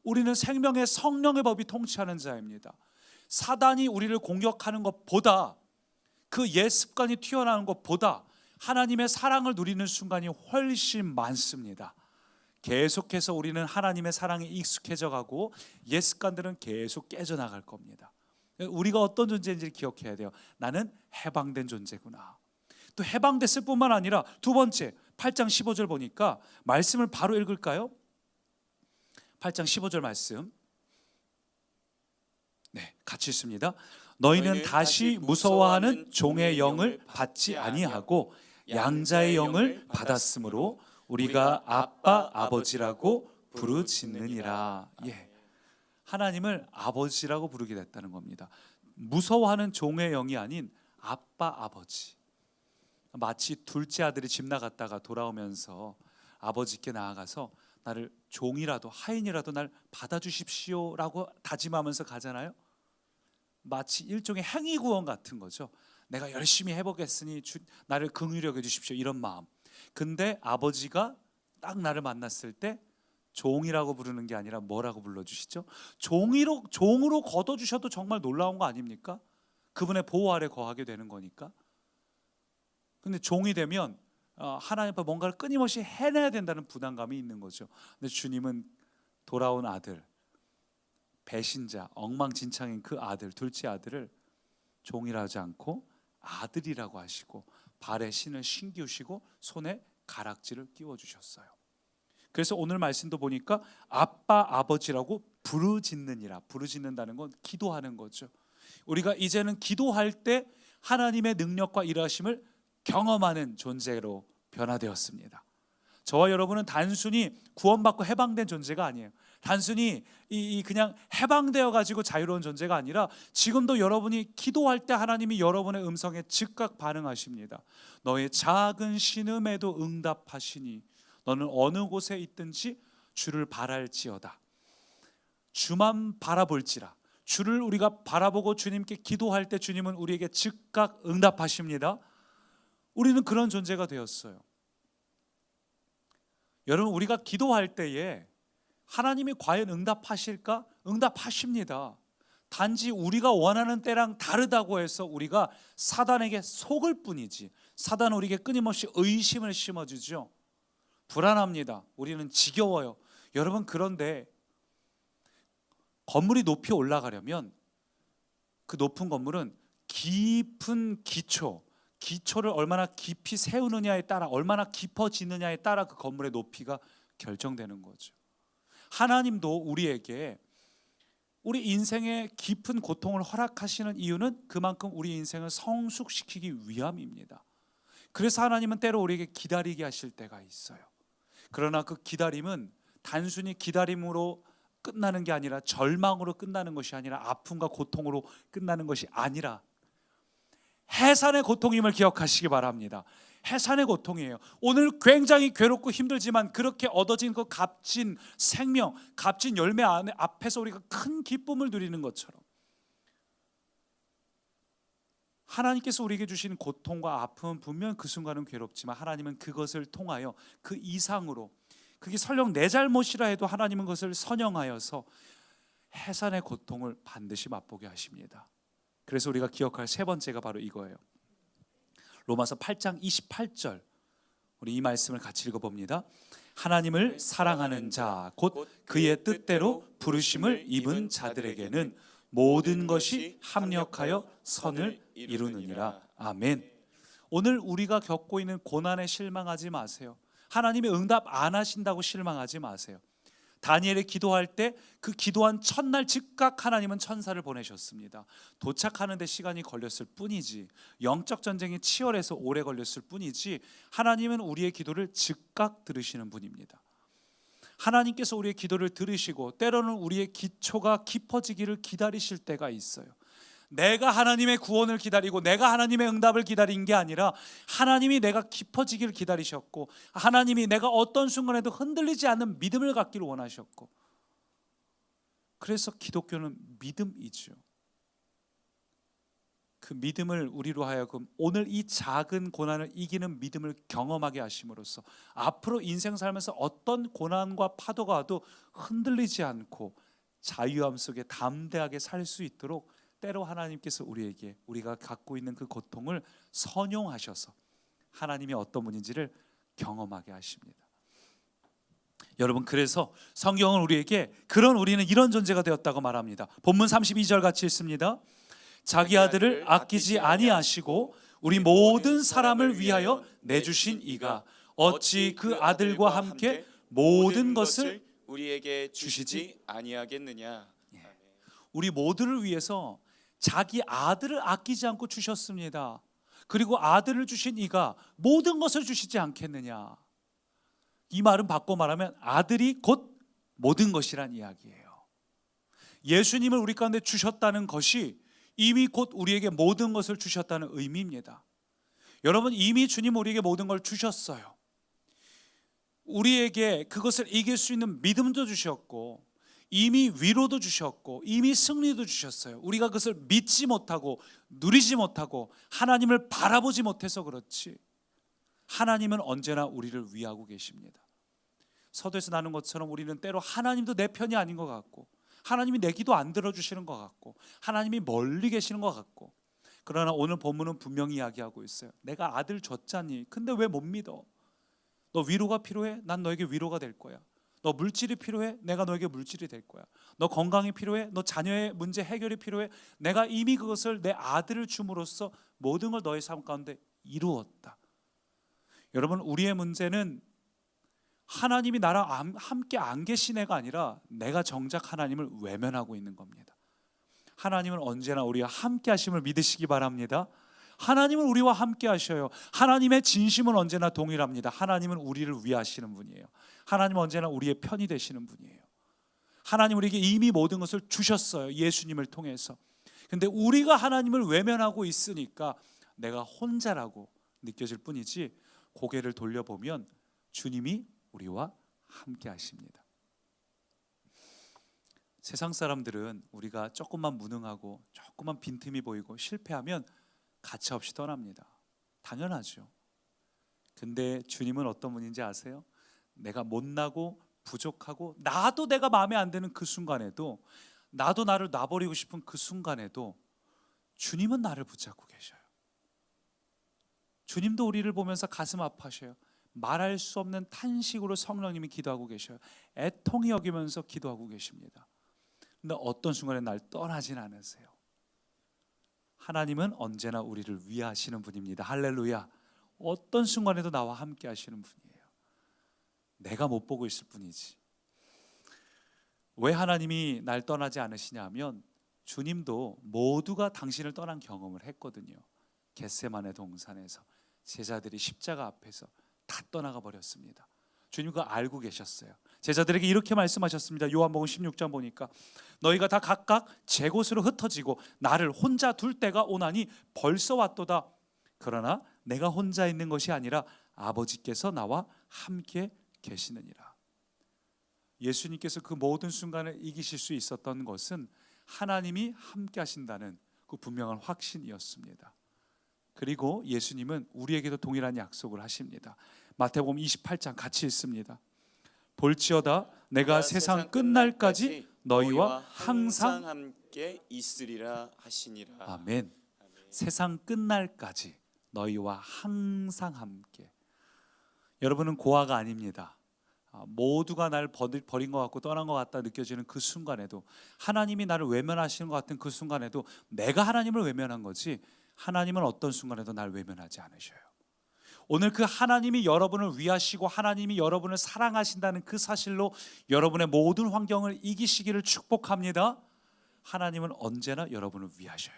[SPEAKER 1] 우리는 생명의 성령의 법이 통치하는 자입니다. 사단이 우리를 공격하는 것보다 그 옛 습관이 튀어나오는 것보다 하나님의 사랑을 누리는 순간이 훨씬 많습니다. 계속해서 우리는 하나님의 사랑에 익숙해져 가고 옛 습관들은 계속 깨져나갈 겁니다. 우리가 어떤 존재인지를 기억해야 돼요. 나는 해방된 존재구나. 또 해방됐을 뿐만 아니라 두 번째 8장 15절 보니까 말씀을 바로 읽을까요? 8장 15절 말씀 같이 읽습니다. 너희는 다시 무서워하는 종의 영을 받지 아니하고 양자의 영을 받았으므로 우리가 아빠 아버지라고 부르짖느니라. 하나님을 아버지라고 부르게 됐다는 겁니다. 무서워하는 종의 영이 아닌 아빠 아버지. 마치 둘째 아들이 집 나갔다가 돌아오면서 아버지께 나아가서 나를 종이라도 하인이라도 날 받아주십시오라고 다짐하면서 가잖아요. 마치 일종의 행위 구원 같은 거죠. 내가 열심히 해보겠으니 나를 긍휼히 여겨주십시오 이런 마음. 근데 아버지가 딱 나를 만났을 때 종이라고 부르는 게 아니라 뭐라고 불러주시죠? 종으로 걷어주셔도 정말 놀라운 거 아닙니까? 그분의 보호 아래 거하게 되는 거니까. 근데 종이 되면 하나님 앞에 뭔가를 끊임없이 해내야 된다는 부담감이 있는 거죠. 근데 주님은 돌아온 아들, 배신자, 엉망진창인 그 아들, 둘째 아들을 종이라 하지 않고 아들이라고 하시고 발에 신을 신기우시고 손에 가락지를 끼워주셨어요. 그래서 오늘 말씀도 보니까 아빠 아버지라고 부르짖느니라. 부르짖는다는 건 기도하는 거죠. 우리가 이제는 기도할 때 하나님의 능력과 일하심을 경험하는 존재로 변화되었습니다. 저와 여러분은 단순히 구원받고 해방된 존재가 아니에요. 단순히 그냥 해방되어 가지고 자유로운 존재가 아니라 지금도 여러분이 기도할 때 하나님이 여러분의 음성에 즉각 반응하십니다. 너의 작은 신음에도 응답하시니 너는 어느 곳에 있든지 주를 바랄지어다. 주만 바라볼지라. 주를 우리가 바라보고 주님께 기도할 때 주님은 우리에게 즉각 응답하십니다. 우리는 그런 존재가 되었어요. 여러분, 우리가 기도할 때에 하나님이 과연 응답하실까? 응답하십니다. 단지 우리가 원하는 때랑 다르다고 해서 우리가 사단에게 속을 뿐이지, 사단은 우리에게 끊임없이 의심을 심어주죠. 불안합니다. 우리는 지겨워요. 여러분, 그런데 건물이 높이 올라가려면 그 높은 건물은 깊은 기초를 얼마나 깊이 세우느냐에 따라, 얼마나 깊어지느냐에 따라 그 건물의 높이가 결정되는 거죠. 하나님도 우리에게 우리 인생의 깊은 고통을 허락하시는 이유는 그만큼 우리 인생을 성숙시키기 위함입니다. 그래서 하나님은 때로 우리에게 기다리게 하실 때가 있어요. 그러나 그 기다림은 단순히 기다림으로 끝나는 게 아니라, 절망으로 끝나는 것이 아니라, 아픔과 고통으로 끝나는 것이 아니라 해산의 고통임을 기억하시기 바랍니다. 해산의 고통이에요. 오늘 굉장히 괴롭고 힘들지만 그렇게 얻어진 그 값진 생명, 값진 열매 앞에서 우리가 큰 기쁨을 누리는 것처럼 하나님께서 우리에게 주신 고통과 아픔은 분명 그 순간은 괴롭지만 하나님은 그것을 통하여 그 이상으로, 그게 설령 내 잘못이라 해도 하나님은 그것을 선영하여서 해산의 고통을 반드시 맛보게 하십니다. 그래서 우리가 기억할 세 번째가 바로 이거예요. 로마서 8장 28절, 우리 이 말씀을 같이 읽어봅니다. 하나님을 사랑하는 자, 곧 그의 뜻대로 부르심을 입은 자들에게는 모든 것이 합력하여 선을 이루느니라. 아멘. 오늘 우리가 겪고 있는 고난에 실망하지 마세요. 하나님의 응답 안 하신다고 실망하지 마세요. 다니엘이 기도할 때 그 기도한 첫날 즉각 하나님은 천사를 보내셨습니다. 도착하는 데 시간이 걸렸을 뿐이지, 영적 전쟁이 치열해서 오래 걸렸을 뿐이지, 하나님은 우리의 기도를 즉각 들으시는 분입니다. 하나님께서 우리의 기도를 들으시고 때로는 우리의 기초가 깊어지기를 기다리실 때가 있어요. 내가 하나님의 구원을 기다리고 내가 하나님의 응답을 기다린 게 아니라 하나님이 내가 깊어지기를 기다리셨고, 하나님이 내가 어떤 순간에도 흔들리지 않는 믿음을 갖기를 원하셨고, 그래서 기독교는 믿음이죠. 그 믿음을 우리로 하여금 오늘 이 작은 고난을 이기는 믿음을 경험하게 하심으로써 앞으로 인생 살면서 어떤 고난과 파도가 와도 흔들리지 않고 자유함 속에 담대하게 살 수 있도록 때로 하나님께서 우리에게 우리가 갖고 있는 그 고통을 선용하셔서 하나님이 어떤 분인지를 경험하게 하십니다. 여러분, 그래서 성경은 우리에게 그런 우리는 이런 존재가 되었다고 말합니다. 본문 32절 같이 읽습니다. 자기 아들을 아끼지 아니하시고 우리 모든 사람을 위하여 내주신 이가 어찌 그 아들과 함께 모든 것을
[SPEAKER 2] 우리에게 주시지 아니하겠느냐.
[SPEAKER 1] 우리 모두를 위해서 자기 아들을 아끼지 않고 주셨습니다. 그리고 아들을 주신 이가 모든 것을 주시지 않겠느냐. 이 말은 바꿔 말하면 아들이 곧 모든 것이란 이야기예요. 예수님을 우리 가운데 주셨다는 것이 이미 곧 우리에게 모든 것을 주셨다는 의미입니다. 여러분, 이미 주님 우리에게 모든 걸 주셨어요. 우리에게 그것을 이길 수 있는 믿음도 주셨고, 이미 위로도 주셨고, 이미 승리도 주셨어요. 우리가 그것을 믿지 못하고 누리지 못하고 하나님을 바라보지 못해서 그렇지, 하나님은 언제나 우리를 위하고 계십니다. 서두에서 나눈 것처럼 우리는 때로 하나님도 내 편이 아닌 것 같고, 하나님이 내 기도 안 들어주시는 것 같고, 하나님이 멀리 계시는 것 같고, 그러나 오늘 본문은 분명히 이야기하고 있어요. 내가 아들 줬잖니. 근데 왜 못 믿어? 너 위로가 필요해? 난 너에게 위로가 될 거야. 너 물질이 필요해? 내가 너에게 물질이 될 거야. 너 건강이 필요해? 너 자녀의 문제 해결이 필요해? 내가 이미 그것을 내 아들을 줌으로써 모든 걸 너의 삶 가운데 이루었다. 여러분, 우리의 문제는 하나님이 나랑 함께 안 계신 애가 아니라 내가 정작 하나님을 외면하고 있는 겁니다. 하나님은 언제나 우리와 함께 하심을 믿으시기 바랍니다. 하나님은 우리와 함께 하셔요. 하나님의 진심은 언제나 동일합니다. 하나님은 우리를 위하시는 분이에요. 하나님은 언제나 우리의 편이 되시는 분이에요. 하나님 우리에게 이미 모든 것을 주셨어요. 예수님을 통해서. 근데 우리가 하나님을 외면하고 있으니까 내가 혼자라고 느껴질 뿐이지, 고개를 돌려보면 주님이 우리와 함께 하십니다. 세상 사람들은 우리가 조금만 무능하고 조금만 빈틈이 보이고 실패하면 가차없이 떠납니다. 당연하죠. 근데 주님은 어떤 분인지 아세요? 내가 못나고 부족하고 나도 내가 마음에 안 드는 그 순간에도, 나도 나를 놔버리고 싶은 그 순간에도 주님은 나를 붙잡고 계셔요. 주님도 우리를 보면서 가슴 아파하셔요. 말할 수 없는 탄식으로 성령님이 기도하고 계셔요. 애통히 여기면서 기도하고 계십니다. 근데 어떤 순간에 날 떠나진 않으세요. 하나님은 언제나 우리를 위하시는 분입니다. 할렐루야. 어떤 순간에도 나와 함께 하시는 분이에요. 내가 못 보고 있을 뿐이지. 왜 하나님이 날 떠나지 않으시냐 하면, 주님도 모두가 당신을 떠난 경험을 했거든요. 겟세마네 동산에서 제자들이 십자가 앞에서 다 떠나가 버렸습니다. 주님 그거 알고 계셨어요. 제자들에게 이렇게 말씀하셨습니다. 요한복음 16장 보니까 너희가 다 각각 제 곳으로 흩어지고 나를 혼자 둘 때가 오나니 벌써 왔도다. 그러나 내가 혼자 있는 것이 아니라 아버지께서 나와 함께 계시느니라. 예수님께서 그 모든 순간을 이기실 수 있었던 것은 하나님이 함께 하신다는 그 분명한 확신이었습니다. 그리고 예수님은 우리에게도 동일한 약속을 하십니다. 마태복음 28장 같이 읽습니다. 볼지어다 내가 세상 끝날까지 너희와 항상
[SPEAKER 2] 함께 있으리라 하시니라.
[SPEAKER 1] 아멘. 세상 끝날까지 너희와 항상 함께. 여러분은 고아가 아닙니다. 모두가 날 버린 것 같고 떠난 것 같다 느껴지는 그 순간에도, 하나님이 나를 외면하시는 것 같은 그 순간에도 내가 하나님을 외면한 거지, 하나님은 어떤 순간에도 날 외면하지 않으셔요. 오늘 그 하나님이 여러분을 위하시고 하나님이 여러분을 사랑하신다는 그 사실로 여러분의 모든 환경을 이기시기를 축복합니다. 하나님은 언제나 여러분을 위하셔요.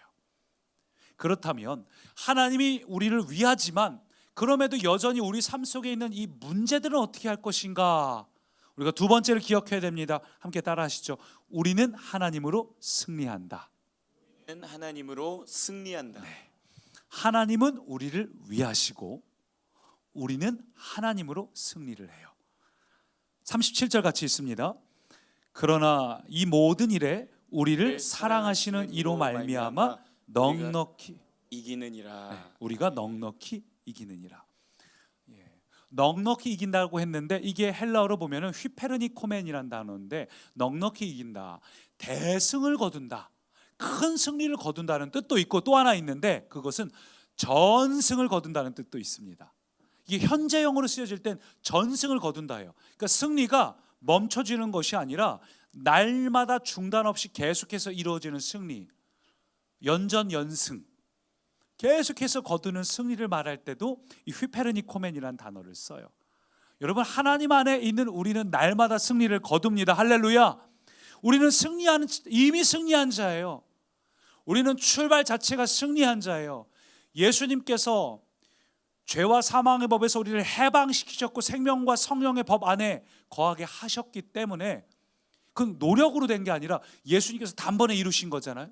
[SPEAKER 1] 그렇다면 하나님이 우리를 위하지만 그럼에도 여전히 우리 삶 속에 있는 이 문제들은 어떻게 할 것인가? 우리가 두 번째를 기억해야 됩니다. 함께 따라 하시죠. 우리는 하나님으로 승리한다.
[SPEAKER 2] 우리는 하나님으로 승리한다.
[SPEAKER 1] 하나님은 우리를 위하시고 우리는 하나님으로 승리를 해요. 37절 같이 있습니다. 그러나 이 모든 일에 우리를 사랑하시는 이로 말미암아 넉넉히
[SPEAKER 2] 이기느니라.
[SPEAKER 1] 우리가 넉넉히 이기느니라. 넉넉히 이긴다고 했는데 이게 헬라어로 보면은 휘페르니코멘이라는 단어인데, 넉넉히 이긴다, 대승을 거둔다, 큰 승리를 거둔다는 뜻도 있고, 또 하나 있는데 그것은 전승을 거둔다는 뜻도 있습니다. 이게 현재형으로 쓰여질 땐 전승을 거둔다예요. 그러니까 승리가 멈춰지는 것이 아니라 날마다 중단 없이 계속해서 이루어지는 승리, 연전연승, 계속해서 거두는 승리를 말할 때도 이 휘페르니코멘이라는 단어를 써요. 여러분, 하나님 안에 있는 우리는 날마다 승리를 거둡니다. 할렐루야. 우리는 이미 승리한 자예요. 우리는 출발 자체가 승리한 자예요. 예수님께서 죄와 사망의 법에서 우리를 해방시키셨고 생명과 성령의 법 안에 거하게 하셨기 때문에, 그건 노력으로 된 게 아니라 예수님께서 단번에 이루신 거잖아요.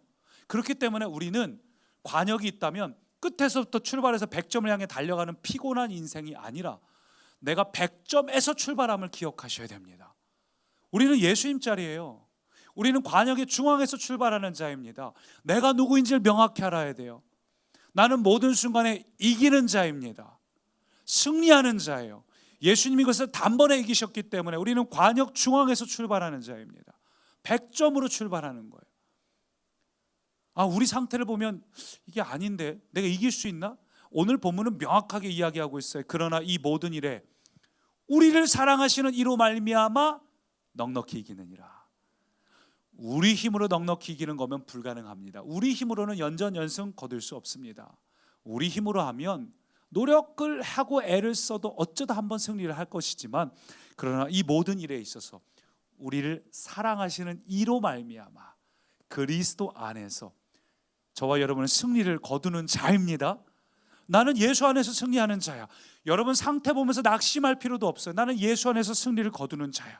[SPEAKER 1] 그렇기 때문에 우리는 관역이 있다면 끝에서부터 출발해서 100점을 향해 달려가는 피곤한 인생이 아니라 내가 100점에서 출발함을 기억하셔야 됩니다. 우리는 예수님 자리예요. 우리는 관역의 중앙에서 출발하는 자입니다. 내가 누구인지를 명확히 알아야 돼요. 나는 모든 순간에 이기는 자입니다. 승리하는 자예요. 예수님이 그것을 단번에 이기셨기 때문에 우리는 관역 중앙에서 출발하는 자입니다. 100점으로 출발하는 거예요. 우리 상태를 보면 이게 아닌데 내가 이길 수 있나? 오늘 본문은 명확하게 이야기하고 있어요. 그러나 이 모든 일에 우리를 사랑하시는 이로 말미암아 넉넉히 이기느니라. 우리 힘으로 넉넉히 이기는 거면 불가능합니다. 우리 힘으로는 연전연승 거둘 수 없습니다. 우리 힘으로 하면 노력을 하고 애를 써도 어쩌다 한번 승리를 할 것이지만, 그러나 이 모든 일에 있어서 우리를 사랑하시는 이로 말미암아 그리스도 안에서 저와 여러분은 승리를 거두는 자입니다. 나는 예수 안에서 승리하는 자야. 여러분 상태 보면서 낙심할 필요도 없어요. 나는 예수 안에서 승리를 거두는 자야.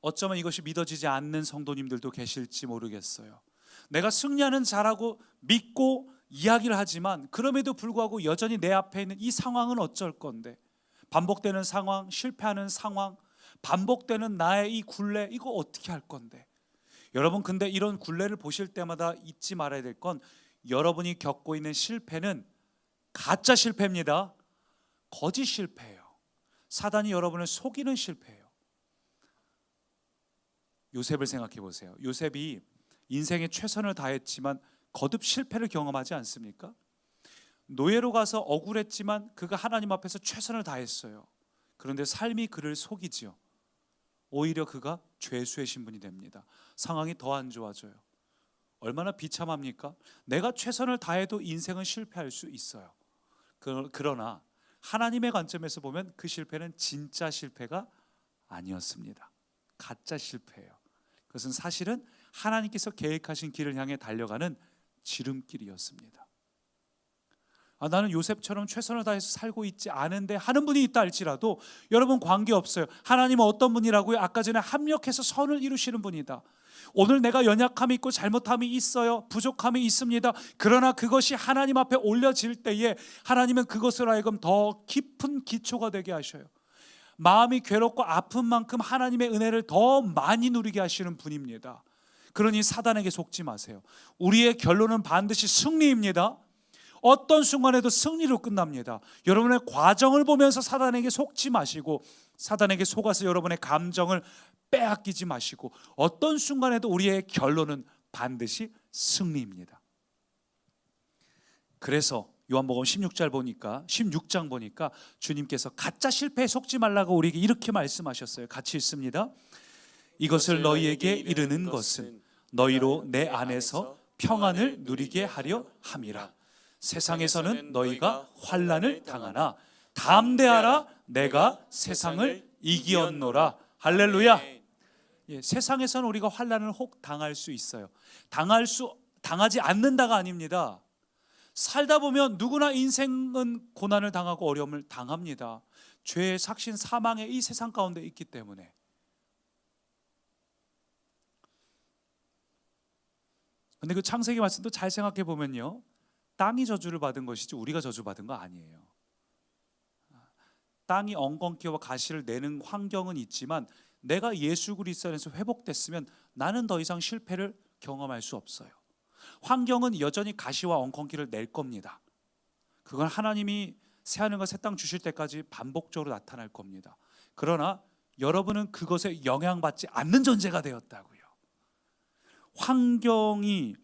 [SPEAKER 1] 어쩌면 이것이 믿어지지 않는 성도님들도 계실지 모르겠어요. 내가 승리하는 자라고 믿고 이야기를 하지만 그럼에도 불구하고 여전히 내 앞에 있는 이 상황은 어쩔 건데, 반복되는 상황, 실패하는 상황, 반복되는 나의 이 굴레, 이거 어떻게 할 건데. 여러분, 근데 이런 굴레를 보실 때마다 잊지 말아야 될 건, 여러분이 겪고 있는 실패는 가짜 실패입니다. 거짓 실패예요. 사단이 여러분을 속이는 실패예요. 요셉을 생각해 보세요. 요셉이 인생에 최선을 다했지만 거듭 실패를 경험하지 않습니까? 노예로 가서 억울했지만 그가 하나님 앞에서 최선을 다했어요. 그런데 삶이 그를 속이지요. 오히려 그가 죄수의 신분이 됩니다. 상황이 더 안 좋아져요. 얼마나 비참합니까? 내가 최선을 다해도 인생은 실패할 수 있어요. 그러나 하나님의 관점에서 보면 그 실패는 진짜 실패가 아니었습니다. 가짜 실패예요. 그것은 사실은 하나님께서 계획하신 길을 향해 달려가는 지름길이었습니다. 나는 요셉처럼 최선을 다해서 살고 있지 않은데 하는 분이 있다 할지라도 여러분 관계없어요. 하나님은 어떤 분이라고요? 아까 전에 합력해서 선을 이루시는 분이다. 오늘 내가 연약함이 있고 잘못함이 있어요. 부족함이 있습니다. 그러나 그것이 하나님 앞에 올려질 때에 하나님은 그것을 하여금 더 깊은 기초가 되게 하셔요. 마음이 괴롭고 아픈 만큼 하나님의 은혜를 더 많이 누리게 하시는 분입니다. 그러니 사단에게 속지 마세요. 우리의 결론은 반드시 승리입니다. 어떤 순간에도 승리로 끝납니다. 여러분의 과정을 보면서 사단에게 속지 마시고, 사단에게 속아서 여러분의 감정을 빼앗기지 마시고, 어떤 순간에도 우리의 결론은 반드시 승리입니다. 그래서 요한복음 16장 보니까 주님께서 가짜 실패에 속지 말라고 우리에게 이렇게 말씀하셨어요. 같이 읽습니다. 이것을 너희에게 이르는 것은 너희로 내 안에서 평안을 누리게 하려 함이라. 세상에서는 너희가 환난을 당하나 담대하라, 내가 세상을 이기었노라. 할렐루야. 예, 세상에서는 우리가 환난을 혹 당할 수 있어요. 당하지 않는다가 아닙니다. 살다 보면 누구나 인생은 고난을 당하고 어려움을 당합니다. 죄의 삭신 사망의 이 세상 가운데 있기 때문에. 근데 그 창세기 말씀도 잘 생각해 보면요, 땅이 저주를 받은 것이지 우리가 저주받은 거 아니에요. 땅이 엉겅퀴와 가시를 내는 환경은 있지만 내가 예수 그리스도 안에서 회복됐으면 나는 더 이상 실패를 경험할 수 없어요. 환경은 여전히 가시와 엉겅퀴를 낼 겁니다. 그건 하나님이 새하늘과 새 땅 주실 때까지 반복적으로 나타날 겁니다. 그러나 여러분은 그것에 영향받지 않는 존재가 되었다고요. 환경이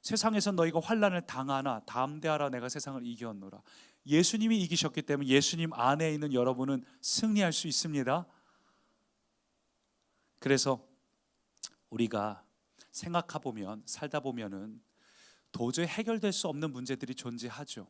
[SPEAKER 1] 세상에서 너희가 환난을 당하나 담대하라, 내가 세상을 이겼노라. 예수님이 이기셨기 때문에 예수님 안에 있는 여러분은 승리할 수 있습니다. 그래서 우리가 생각해 보면, 살다 보면은 도저히 해결될 수 없는 문제들이 존재하죠.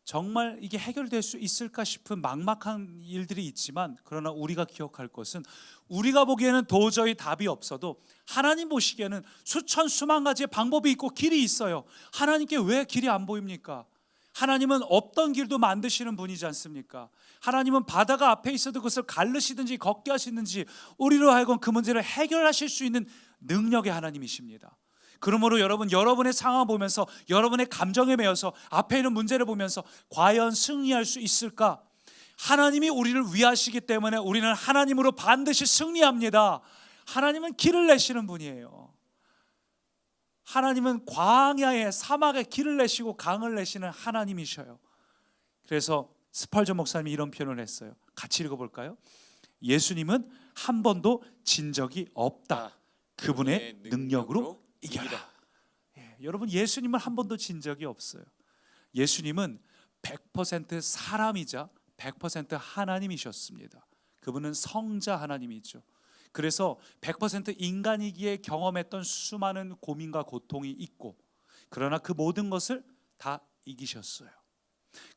[SPEAKER 1] 정말 이게 해결될 수 있을까 싶은 막막한 일들이 있지만, 그러나 우리가 기억할 것은 우리가 보기에는 도저히 답이 없어도 하나님 보시기에는 수천 수만 가지의 방법이 있고 길이 있어요. 하나님께 왜 길이 안 보입니까? 하나님은 없던 길도 만드시는 분이지 않습니까? 하나님은 바다가 앞에 있어도 그것을 가르시든지 걷게 하시든지 우리로 하여금 그 문제를 해결하실 수 있는 능력의 하나님이십니다. 그러므로 여러분의 상황을 보면서, 여러분의 감정에 매여서 앞에 있는 문제를 보면서 과연 승리할 수 있을까? 하나님이 우리를 위하시기 때문에 우리는 하나님으로 반드시 승리합니다. 하나님은 길을 내시는 분이에요. 하나님은 광야에, 사막에 길을 내시고 강을 내시는 하나님이셔요. 그래서 스펄전 목사님이 이런 표현을 했어요. 같이 읽어볼까요? 예수님은 한 번도 진 적이 없다. 그분의 능력으로 이겨라. 예, 여러분, 예수님은 한 번도 진 적이 없어요. 예수님은 100% 사람이자 100% 하나님이셨습니다. 그분은 성자 하나님이죠. 그래서 100% 인간이기에 경험했던 수많은 고민과 고통이 있고, 그러나 그 모든 것을 다 이기셨어요.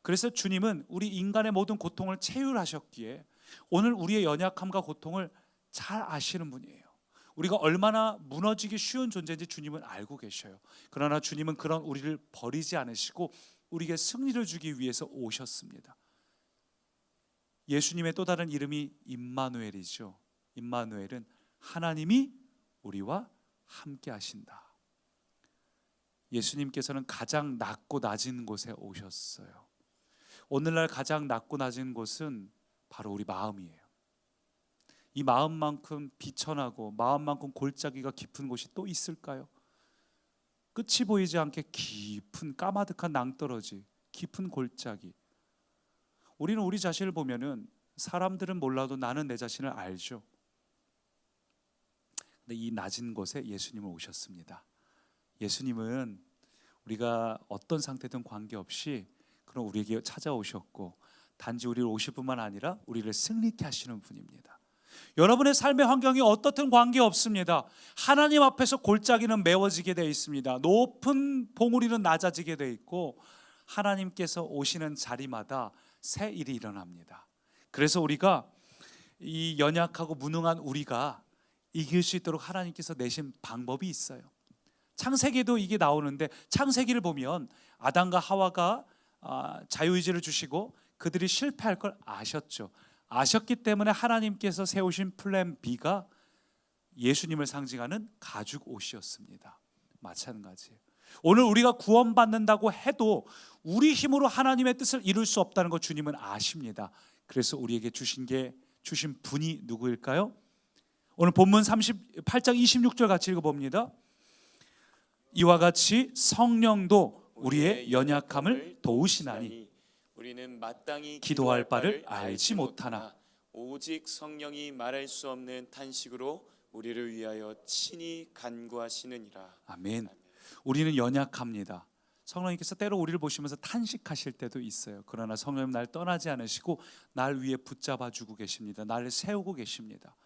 [SPEAKER 1] 그래서 주님은 우리 인간의 모든 고통을 체휼하셨기에 오늘 우리의 연약함과 고통을 잘 아시는 분이에요. 우리가 얼마나 무너지기 쉬운 존재인지 주님은 알고 계셔요. 그러나 주님은 그런 우리를 버리지 않으시고 우리에게 승리를 주기 위해서 오셨습니다. 예수님의 또 다른 이름이 임마누엘이죠. 임마누엘은 하나님이 우리와 함께 하신다. 예수님께서는 가장 낮고 낮은 곳에 오셨어요. 오늘날 가장 낮고 낮은 곳은 바로 우리 마음이에요. 이 마음만큼 비천하고 마음만큼 골짜기가 깊은 곳이 또 있을까요? 끝이 보이지 않게 깊은 까마득한 낭떠러지, 깊은 골짜기. 우리는 우리 자신을 보면은 사람들은 몰라도 나는 내 자신을 알죠. 근데 이 낮은 곳에 예수님은 오셨습니다. 예수님은 우리가 어떤 상태든 관계없이 그런 우리에게 찾아오셨고, 단지 우리를 오실 뿐만 아니라 우리를 승리케 하시는 분입니다. 여러분의 삶의 환경이 어떻든 관계없습니다. 하나님 앞에서 골짜기는 메워지게 되어 있습니다. 높은 봉우리는 낮아지게 되어 있고, 하나님께서 오시는 자리마다 새 일이 일어납니다. 그래서 우리가 이 연약하고 무능한 우리가 이길 수 있도록 하나님께서 내신 방법이 있어요. 창세기에도 이게 나오는데, 창세기를 보면 아담과 하와가 자유의지를 주시고 그들이 실패할 걸 아셨죠. 아셨기 때문에 하나님께서 세우신 플랜 B가 예수님을 상징하는 가죽 옷이었습니다. 마찬가지예요. 오늘 우리가 구원받는다고 해도 우리 힘으로 하나님의 뜻을 이룰 수 없다는 것 주님은 아십니다. 그래서 우리에게 주신 분이 누구일까요? 오늘 본문 38장 26절 같이 읽어봅니다. 이와 같이 성령도 우리의 연약함을 도우시나니
[SPEAKER 2] 우리는 마땅히
[SPEAKER 1] 기도할 바를 알지 못하나
[SPEAKER 2] 오직 성령이 말할 수 없는 탄식으로 우리를 위하여 친히 간구하시느니라.
[SPEAKER 1] 아멘. 우리는 연약합니다. 성령님께서 때로 우리를 보시면서 탄식하실 때도 있어요. 그러나 성령님 날 떠나지 않으시고 날 위에 붙잡아주고 계십니다. 나를 세우고 계십니다.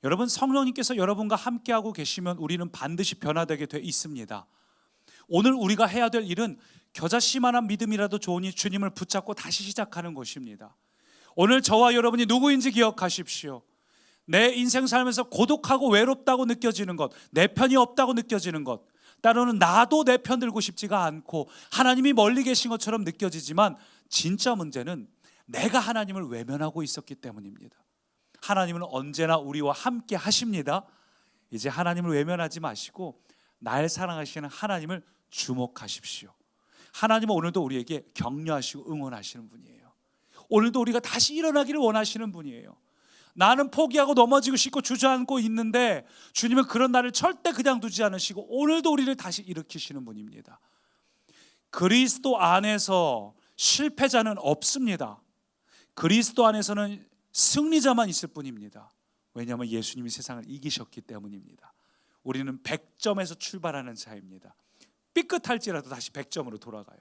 [SPEAKER 1] 여러분, 성령님께서 여러분과 함께하고 계시면 우리는 반드시 변화되게 돼 있습니다. 오늘 우리가 해야 될 일은 겨자씨만한 믿음이라도 좋으니 주님을 붙잡고 다시 시작하는 것입니다. 오늘 저와 여러분이 누구인지 기억하십시오. 내 인생 살면서 고독하고 외롭다고 느껴지는 것, 내 편이 없다고 느껴지는 것, 때로는 나도 내 편 들고 싶지가 않고 하나님이 멀리 계신 것처럼 느껴지지만 진짜 문제는 내가 하나님을 외면하고 있었기 때문입니다. 하나님은 언제나 우리와 함께 하십니다. 이제 하나님을 외면하지 마시고 날 사랑하시는 하나님을 주목하십시오. 하나님은 오늘도 우리에게 격려하시고 응원하시는 분이에요. 오늘도 우리가 다시 일어나기를 원하시는 분이에요. 나는 포기하고 넘어지고 싶고 주저앉고 있는데 주님은 그런 나를 절대 그냥 두지 않으시고 오늘도 우리를 다시 일으키시는 분입니다. 그리스도 안에서 실패자는 없습니다. 그리스도 안에서는 승리자만 있을 뿐입니다. 왜냐하면 예수님이 세상을 이기셨기 때문입니다. 우리는 100점에서 출발하는 자입니다. 삐끗할지라도 다시 100점으로 돌아가요.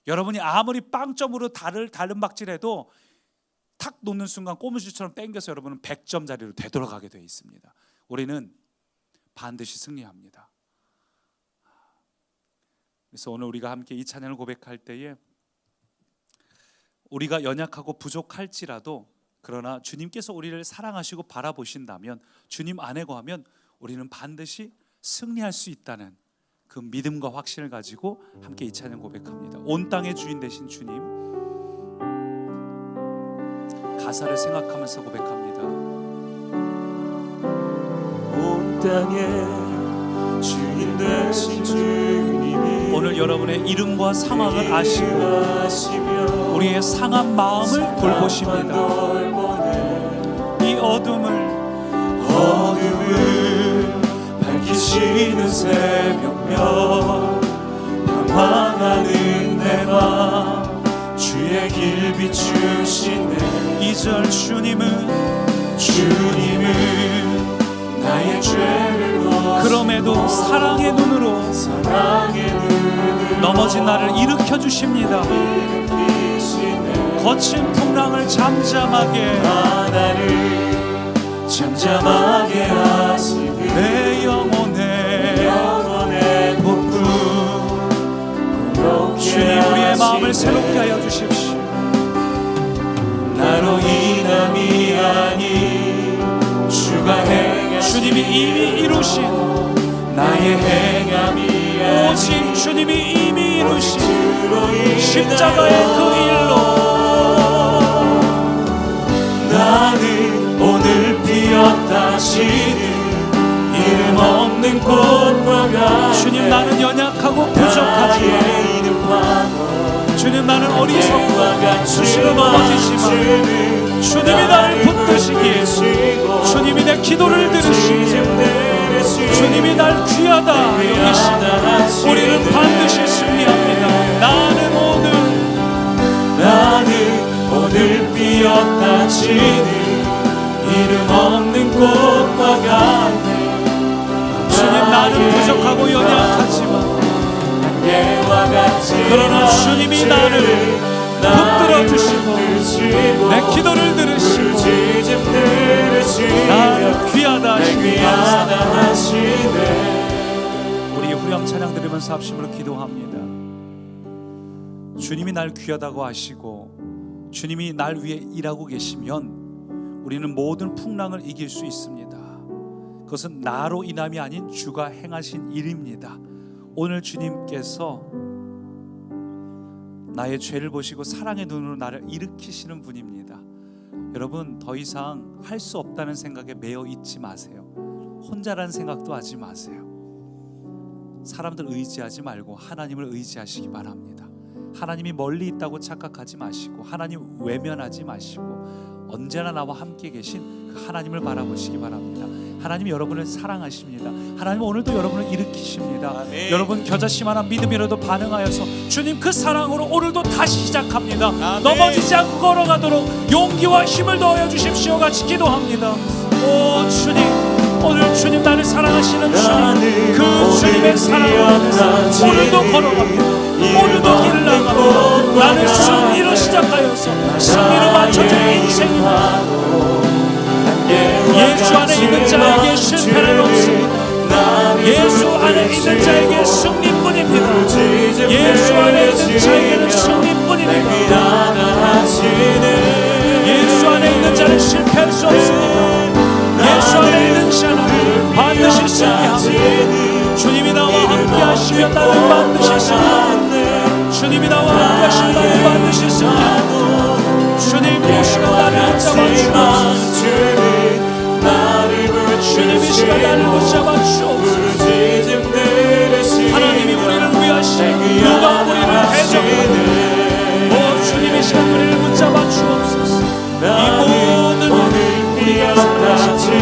[SPEAKER 1] 여러분이 아무리 빵점으로 다른 박질해도 탁 놓는 순간 꼬무줄처럼 땡겨서 여러분은 100점 자리로 되돌아가게 되어 있습니다. 우리는 반드시 승리합니다. 그래서 오늘 우리가 함께 이 찬양을 고백할 때에 우리가 연약하고 부족할지라도 그러나 주님께서 우리를 사랑하시고 바라보신다면 주님 안에 거하면 우리는 반드시 승리할 수 있다는 그 믿음과 확신을 가지고 함께 이 찬양 고백합니다. 온 땅의 주인 되신 주님, 가사를 생각하면서 고백합니다.
[SPEAKER 2] 온 땅의 주인 되신 주님이
[SPEAKER 1] 오늘 여러분의 이름과 상황을 아시고 우리의 상한 마음을 돌보십니다. 이 어둠을 밝히시는 새벽별 방황하는 내 맘 주의 길 비추시네. 이절 주님은 나의 죄를 그럼에도 사랑의 눈으로 넘어진 나를 일으켜 주십니다. 거친 풍랑을 잠잠하게 하시고 내 영혼의 복구 주님 우리의 마음을 새롭게 하여 주십시오. 나로 인함이 아닌 주가 행하신 주님이 이미 이루신 나의 행함이 오직 주님이 이미 이루신 십자가의 그 일로 나는 오늘 피었다 지는 이름 없는 꽃과 같네. 주님 나는 연약하고 부족하지만 주님 나는 어리석고 수시로 넘어지지만 주님이 나를 붙드시기에 주님이 내 기도를 들으시기에 주님이 날 귀하다 여기시다. 우리는 반드시 승리합니다. 나는 오늘 피었다 지는 이름 없는 꽃과 같네. 주님 나는 부족하고 연약하지만 그러나 주님이 나를 붙들어 주시고 내 기도를 들으시고 나를 귀하다 하시네. 우리 후렴 찬양 들으면서 합심으로 기도합니다. 주님이 날 귀하다고 하시고 주님이 날 위해 일하고 계시면 우리는 모든 풍랑을 이길 수 있습니다. 그것은 나로 인함이 아닌 주가 행하신 일입니다. 오늘 주님께서 나의 죄를 보시고 사랑의 눈으로 나를 일으키시는 분입니다. 여러분 더 이상 할 수 없다는 생각에 매여 있지 마세요. 혼자라는 생각도 하지 마세요. 사람들 의지하지 말고 하나님을 의지하시기 바랍니다. 하나님이 멀리 있다고 착각하지 마시고 하나님 외면하지 마시고 언제나 나와 함께 계신 그 하나님을 바라보시기 바랍니다. 하나님이 여러분을 사랑하십니다. 하나님은 오늘도 여러분을 일으키십니다. 아멘. 여러분 겨자씨만한 믿음이라도 반응하여서 주님 그 사랑으로 오늘도 다시 시작합니다. 아멘. 넘어지지 않고 걸어가도록 용기와 힘을 더하여 주십시오. 같이 기도합니다. 오 주님, 오늘 주님 나를 사랑하시는 주님, 그 주님의 사랑으로 오늘도 걸어갑니다. 오늘도 길을 나가고 나는 승리로 시작하여서 승리로 맞춰진 인생입니다. 예수 안에 있는 자에게 실패는 없습니다. 예수 안에 있는 자에게 승리뿐입니다. 예수 안에 있는 자에게는 승리뿐입니다. 예수 안에 있는 자는 실패할 수 없습니다. 예수 안에 있는 자는 반드시 승리합니다. 주님이 나와 함께 하시면 나는 반드시 승리합니다. 주님이 나와 함께 하시면 나는 반드시 승리합니다. 주님 이 시간 나를 붙잡아 주옵소서. 주님 이 시간 나를 붙잡아 주옵소서. 하나님이 우리를 위하시고 누가 우리를 대적하는 오 주님 이 시간 우리를 붙잡아 주옵소서. 이 모든 일을 우리가 사랑하시는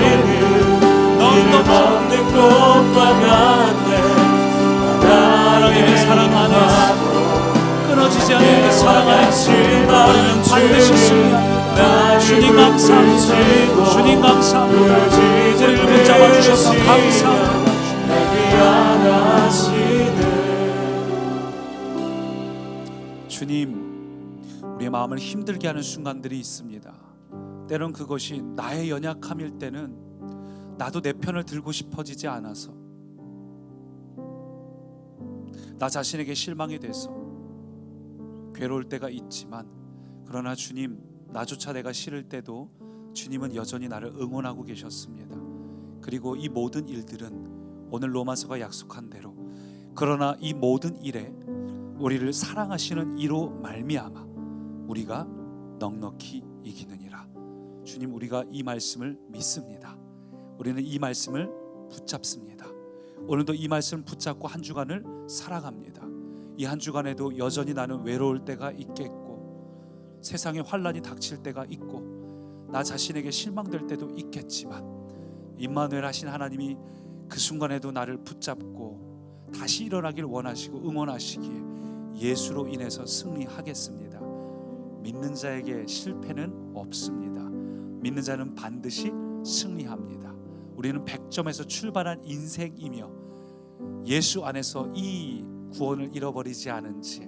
[SPEAKER 1] 없는 꽃과 같네. 하나님의 사랑 안에서 끊어지지 않는 그 사랑 안에서 우리는 반드시 승리합니다. 주님 감사합니다. 주님 감사합니다. 우리를 붙잡아 주셔서 감사합니다. 주님, 우리의 마음을 힘들게 하는 순간들이 있습니다. 때론 그것이 나의 연약함일 때는 나도 내 편을 들고 싶어지지 않아서 나 자신에게 실망이 돼서 괴로울 때가 있지만, 그러나 주님, 나조차 내가 싫을 때도 주님은 여전히 나를 응원하고 계셨습니다. 그리고 이 모든 일들은 오늘 로마서가 약속한 대로, 그러나 이 모든 일에 우리를 사랑하시는 이로 말미암아 우리가 넉넉히 이기느니라. 주님, 우리가 이 말씀을 믿습니다. 우리는 이 말씀을 붙잡습니다. 오늘도 이 말씀을 붙잡고 한 주간을 살아갑니다. 이 한 주간에도 여전히 나는 외로울 때가 있겠고, 세상에 환란이 닥칠 때가 있고, 나 자신에게 실망될 때도 있겠지만, 임마누엘 하신 하나님이 그 순간에도 나를 붙잡고 다시 일어나길 원하시고 응원하시기에 예수로 인해서 승리하겠습니다. 믿는 자에게 실패는 없습니다. 믿는 자는 반드시 승리합니다. 우리는 100점에서 출발한 인생이며 예수 안에서 이 구원을 잃어버리지 않은 채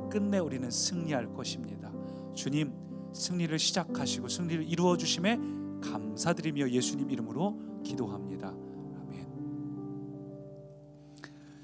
[SPEAKER 1] 끝내 우리는 승리할 것입니다. 주님, 승리를 시작하시고 승리를 이루어 주심에 감사드리며 예수님 이름으로 기도합니다.